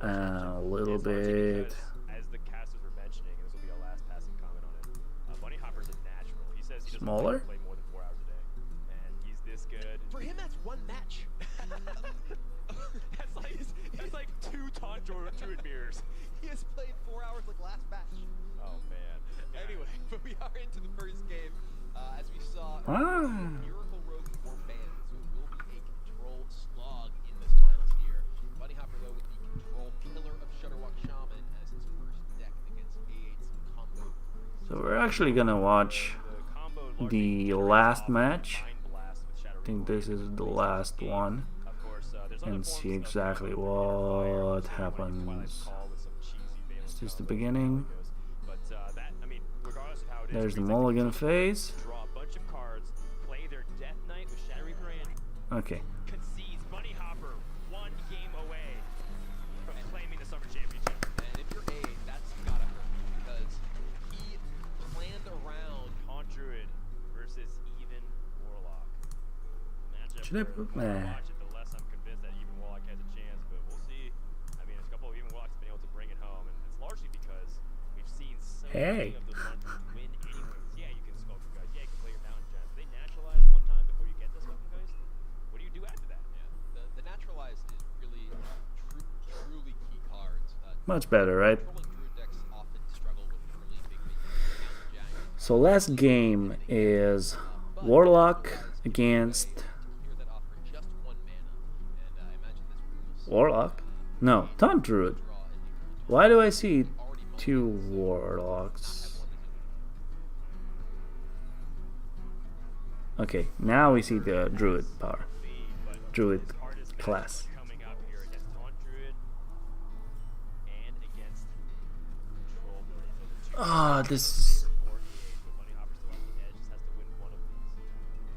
a little bit
As the casters were mentioning, this will be our last passing comment on it. Bunny Hopper's a natural. He says he doesn't
smaller.
play more than 4 hours a day, and he's this good.
For him, that's one match.
that's like 2 taunt druid mirrors.
He has played 4 hours like last match.
Oh man.
Anyway, but we are into the first game. As we saw, Miracle Rogue Warband, so it will be a control slog in this finals here. Bunny Hopper, though, with the control pillar of Shutterwalk Shaman as his first deck against A8's combo.
So we're actually gonna watch the last match. I think this is the last one, and see exactly what happens. Is this the beginning? There's the mulligan phase.
Draw a bunch of cards, play their Death Knight with Shadow Reaper in.
Okay.
Concedes Bunny Hopper 1 game away from claiming the Summer Championship.
And if you're A, that's gotta hurt because he planned around
Taunt Druid versus Even Warlock. Matchup
Should I
where
put
the more I
my-
watch it, the less I'm convinced that Even Warlock has a chance, but we'll see. I mean, a couple of Even Warlocks have been able to bring it home, and it's largely because we've seen so many of those Taunt Druids win anyways. Yeah, you can Skulk and Geist. Yeah, you can play your Mountain Giants. They naturalize one time before you get the Skulk and Geist. What do you do after that?
Yeah, the naturalize is really truly key cards.
Much better, right?
Controlling druid decks often struggle with early big minions, Mountain Giants.
So last game is Warlock against
Here that offer just 1 mana, and I imagine this rules
Warlock. No, Taunt Druid.
draw in the
Why do I see 2 Warlocks? Okay, now we see the Druid power. Druid class.
Coming up here against Taunt Druid and against Control Druid.
Ah, this is
48, but Bunny Hopper still has the edge, just has to win one of these.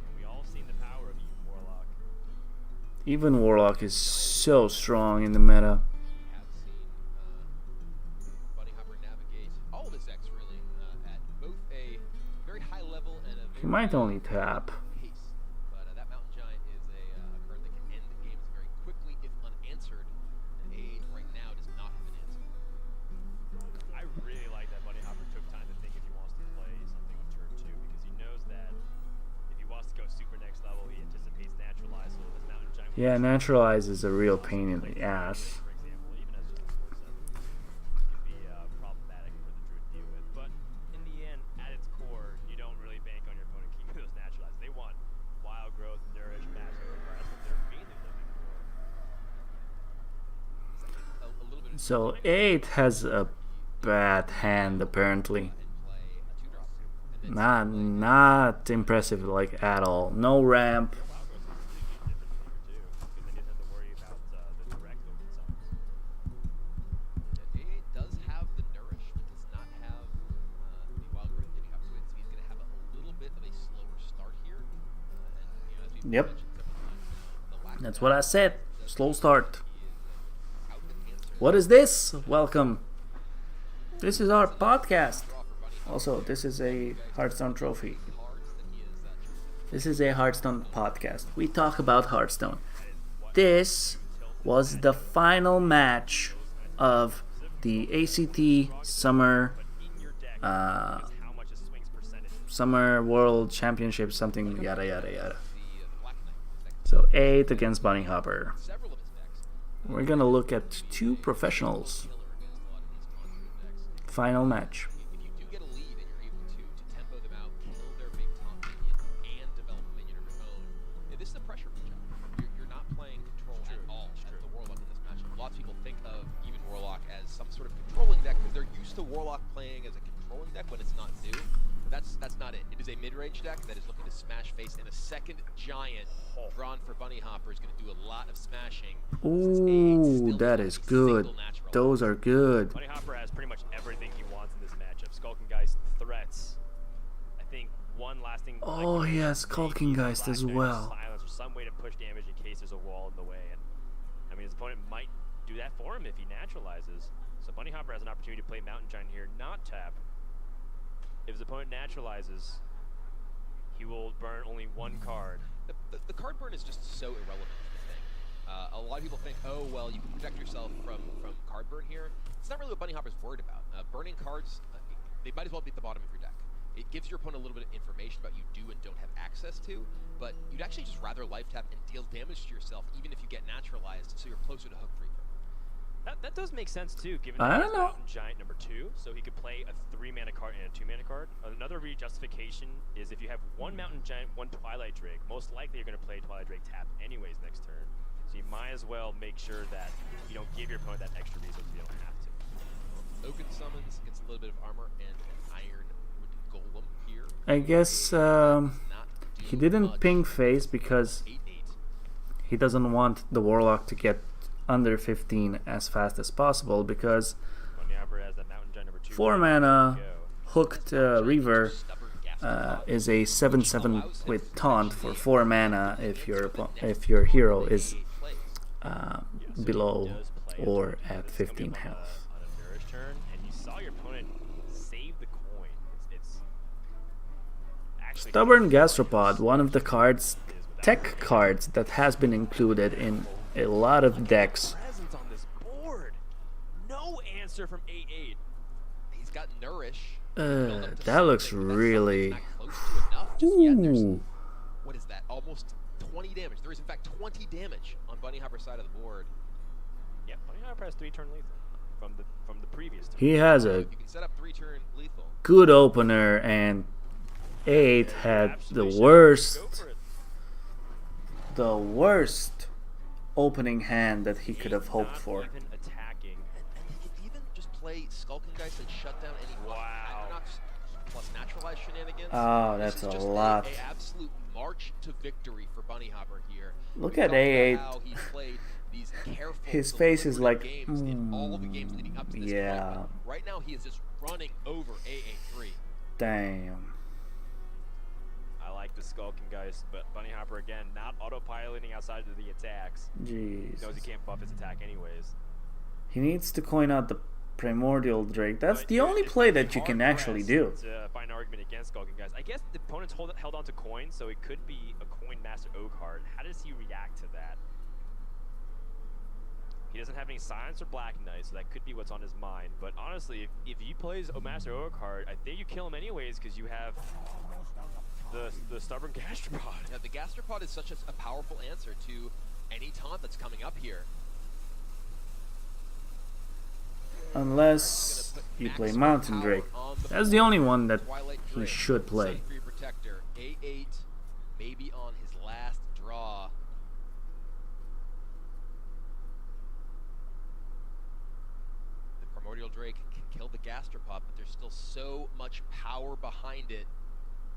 And we all seen the power of Even Warlock.
even Warlock is so strong in the meta.
have seen Bunny Hopper navigate all of his decks really at both a very high level and a
He
very
might only tap.
pace. But that Mountain Giant is a card that can end games very quickly if unanswered. And A8 right now does not have an answer.
I really like that Bunny Hopper took time to think if he wants to play something on turn 2 because he knows that if he wants to go super next level, he anticipates Naturalize. So this Mountain Giant.
Yeah, Naturalize is a real pain in the ass.
For example, even as a 4/7, can be problematic for the Druid to deal with. But in the end, at its core, you don't really bank on your opponent keeping those Naturalized. They want wild growth, nourish, massive overpower. That's what they're mainly looking for.
A little bit of
So 8 has a bad hand apparently.
and play a 2-drop. And then
Not impressive like at all. No ramp.
Wild growth is a really good difference maker too, because then he doesn't have to worry about the direct over the summons.
A8 does have the nourish, but does not have the wild growth getting up to it, so he's going to have a little bit of a slower start here. And as we've
Yep.
mentioned several times now, the lack of
That's what I said. Slow start.
out of answer
What is this? Welcome. This is our podcast. Also, this is a Hearthstone trophy.
cards that he is
This is a Hearthstone podcast. We talk about Hearthstone. This was the final match of the ACT Summer
How much a swings percentage.
Summer World Championship, something yada yada yada.
the Black Knight deck.
So 8 against Bunny Hopper.
Several of his decks
We're gonna look at 2 professionals.
killer against a lot of these conjure decks.
Final match.
If you do get a lead and you're able to tempo them out, kill their big top minion, and develop a minion of your own, this is a pressure matchup. You're not playing control at all as the Warlock in this matchup. Lots of people think of even Warlock as some sort of controlling deck because they're used to Warlock playing as a controlling deck when it's not new. But that's not it. It is a mid-range deck that is looking to smash face, and a second giant drawn for Bunny Hopper is going to do a lot of smashing. since A8
Ooh,
still
that
has
is
a
good.
single natural.
Those are good.
Bunny Hopper has pretty much everything he wants in this matchup. Skulking Geist, threats. I think one lasting.
Oh, he has Skulking Geist as well.
Silence or some way to push damage in case there's a wall in the way. And I mean, his opponent might do that for him if he naturalizes. So Bunny Hopper has an opportunity to play Mountain Giant here, not tap. If his opponent naturalizes, he will burn only 1 card
The card burn is just so irrelevant to the thing. A lot of people think, oh, well, you can protect yourself from card burn here. It's not really what Bunny Hopper's worried about. Burning cards, they might as well be at the bottom of your deck. It gives your opponent a little bit of information about you do and don't have access to, but you'd actually just rather life tap and deal damage to yourself, even if you get naturalized, so you're closer to hook reaver.
That does make sense too, given
I
that
don't
he's
know.
Mountain Giant number 2, so he could play a 3-mana card and a 2-mana card. Another rejustification is if you have one Mountain Giant, one Twilight Drake, most likely you're going to play Twilight Drake tap anyways next turn. So you might as well make sure that you don't give your opponent that extra resource if you don't have to.
Oaken summons gets a little bit of armor and an ironwood golem here.
I guess he didn't ping face because he doesn't want the Warlock to get under 15 as fast as possible, because
Bunny Hopper has that Mountain Giant number 2.
4 mana hooked Reaver is a 7/7 with taunt for 4 mana if your hero is below or at 15 health.
On a nourish turn, and you saw your opponent save the coin. It's actually
Stubborn Gastropod, one of the tech cards that has been included in a lot of decks.
presence on this board. No answer from 8/8.
He's got Nourish.
That looks really...
Ooh. What is that? Almost 20 damage. There is in fact 20 damage on Bunny Hopper's side of the board.
Yeah, Bunny Hopper has 3-turn lethal from the previous turn.
He has a
You can set up 3-turn lethal.
good opener, and 8 had the worst opening hand that he could have hoped for.
Even attacking.
And he could even just play Skulking Dice and shut down any Equinox plus naturalized shenanigans.
Oh,
This
that's
is
a
just
lot.
A absolute march to victory for Bunny Hopper here.
Look
We
at
talked about
A8.
how he's played these careful,
His face is like,
deliberative games in all the games leading up to this
yeah.
point. But right now he is just running over AA3.
Damn.
I like the Skulking Geist, but Bunny Hopper again not autopiloting outside of the attacks.
Jeez.
Knows he can't buff his attack anyways.
He needs to coin out the Primordial Drake. That's the only play that you can actually do.
To find an argument against Skulking Geist. I guess the opponent's held on to coins, so it could be a Coin Master O card. How does he react to that? He doesn't have any Silence or Black Knight, so that could be what's on his mind. But honestly, if he plays a Master O card, I think you kill him anyways because you have the Stubborn Gastropod.
Yeah, the Gastropod is such a powerful answer to any taunt that's coming up here.
Unless you play Mountain Drake. That's the only one that he should play.
Sun-Free Protector, A8, maybe on his last draw. The Primordial Drake can kill the Gastropod, but there's still so much power behind it.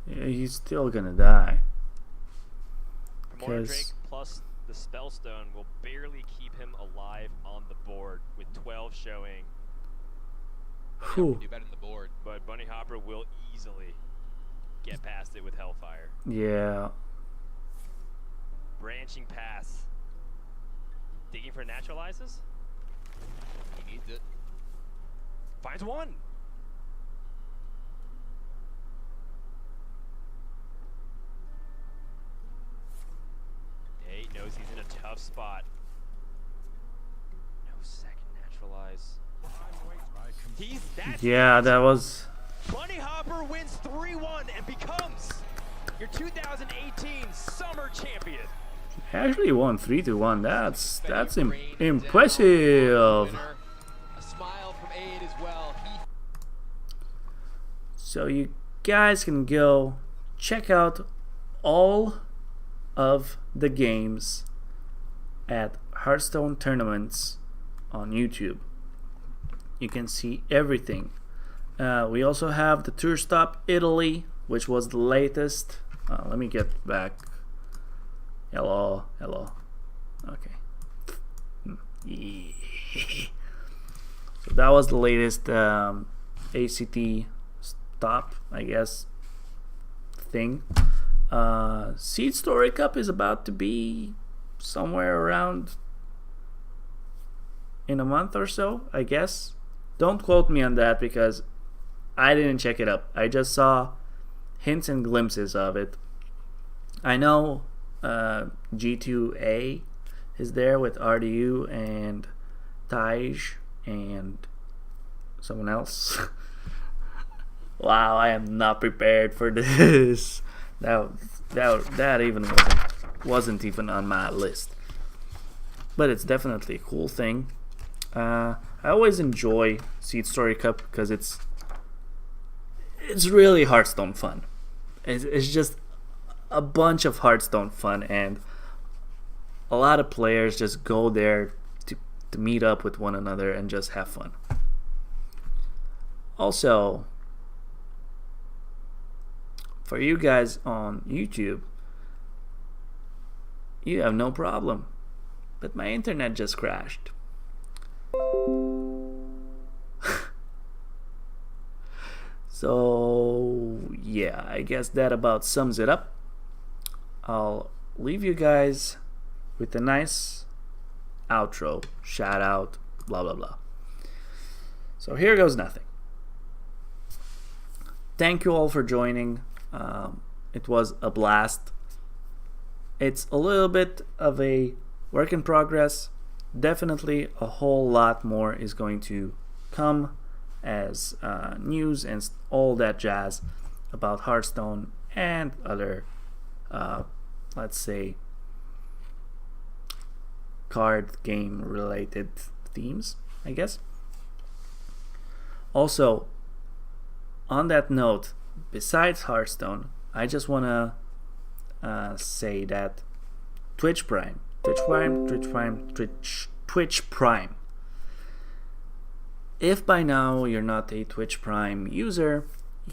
Yeah, he's still gonna die.
Primordial Drake plus the Spellstone will barely keep him alive on the board with 12 showing.
Bunny Hopper can do better than the board.
But Bunny Hopper will easily get past it with Hellfire.
Yeah.
Branching Pass. Digging for naturalizes?
He needs it.
Finds one! He knows he's in a tough spot. No second naturalize.
Yeah, that was...
Bunny Hopper wins 3-1 and becomes your 2018 Summer Champion.
Actually won 3-1. That's impressive.
A smile from A8 as well.
So you guys can go check out all of the games at Hearthstone tournaments on YouTube. You can see everything. We also have the Tour Stop Italy, which was the latest. Let me get back. Hello. Okay. Yeah. So that was the latest ACT stop, I guess, thing. Seed Story Cup is about to be somewhere around in a month or so, I guess. Don't quote me on that because I didn't check it up. I just saw hints and glimpses of it. I know G2A is there with RDU and Taj and someone else. Wow, I am not prepared for this. That even wasn't even on my list. But it's definitely a cool thing. I always enjoy Seed Story Cup because it's really Hearthstone fun. It's just a bunch of Hearthstone fun, and a lot of players just go there to meet up with one another and just have fun. Also, for you guys on YouTube, you have no problem, but my internet just crashed. So yeah, I guess that about sums it up. I'll leave you guys with a nice outro, shout out, blah blah blah. So here goes nothing. Thank you all for joining. It was a blast. It's a little bit of a work in progress. Definitely a whole lot more is going to come as news and all that jazz about Hearthstone and other, let's say, card game related themes, I guess. Also, on that note, besides Hearthstone, I just want to say that Twitch Prime. If by now you're not a Twitch Prime user,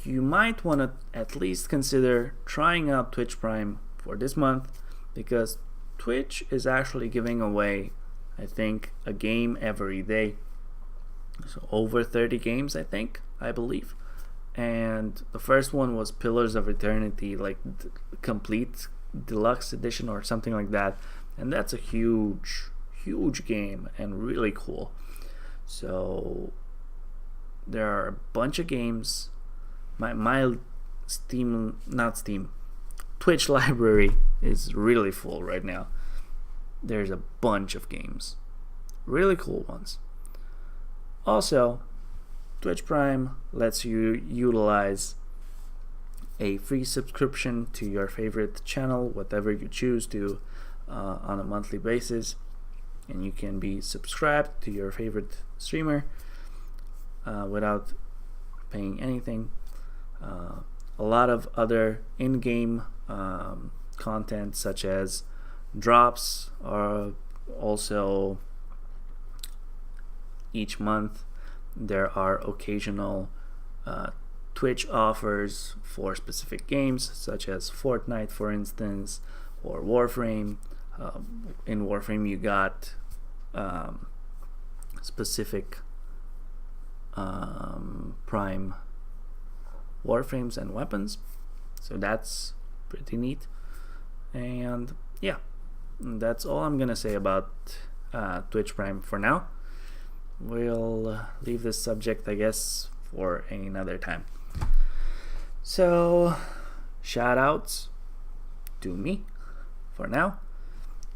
you might want to at least consider trying out Twitch Prime for this month, because Twitch is actually giving away, I think, a game every day. So over 30 games, I believe. And the first one was Pillars of Eternity, like complete deluxe edition or something like that. And that's a huge game and really cool. So there are a bunch of games. My Twitch library is really full right now. There's a bunch of games, really cool ones. Also, Twitch Prime lets you utilize a free subscription to your favorite channel, whatever you choose to, on a monthly basis, and you can be subscribed to your favorite streamer without paying anything. A lot of other in-game content, such as drops, are also each month. There are occasional Twitch offers for specific games, such as Fortnite, for instance, or Warframe. In Warframe, you got specific Prime Warframes and weapons, so that's pretty neat. And yeah, that's all I'm gonna say about Twitch Prime for now. We'll leave this subject, I guess, for another time. So, shout outs to me for now.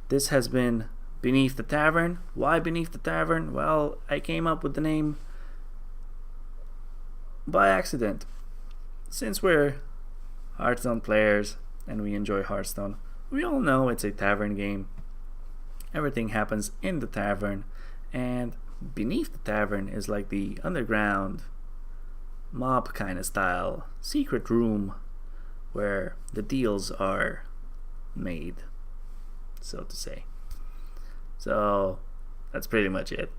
This has been Beneath the Tavern. Why Beneath the Tavern? Well, I came up with the name by accident. Since we're Hearthstone players and we enjoy Hearthstone, we all know it's a tavern game. Everything happens in the tavern, and Beneath the Tavern is like the underground mob kind of style secret room where the deals are made, so to say. So that's pretty much it.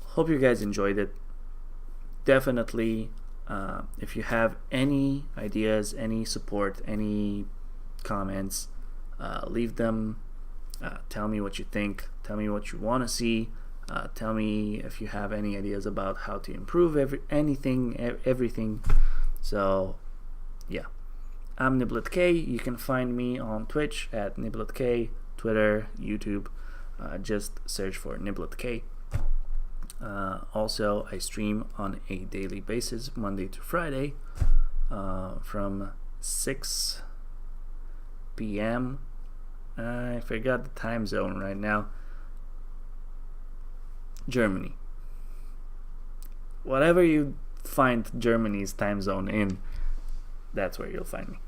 Hope you guys enjoyed it. Definitely, if you have any ideas, any support, any comments, leave them. Tell me what you think. Tell me what you want to see. Tell me if you have any ideas about how to improve everything. So, yeah. I'm NibletK. You can find me on Twitch at NibletK, Twitter, YouTube. Just search for NibletK. Also, I stream on a daily basis, Monday to Friday, from 6 p.m. I forgot the time zone right now. Germany. Whatever you find Germany's time zone in, that's where you'll find me.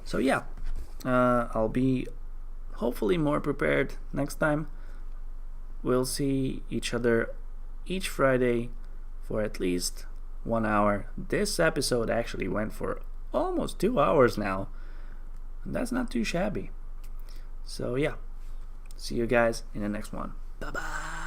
So yeah, I'll be hopefully more prepared next time. We'll see each other each Friday for at least 1 hour. This episode actually went for almost 2 hours now. And that's not too shabby. So yeah, see you guys in the next one. Bye bye.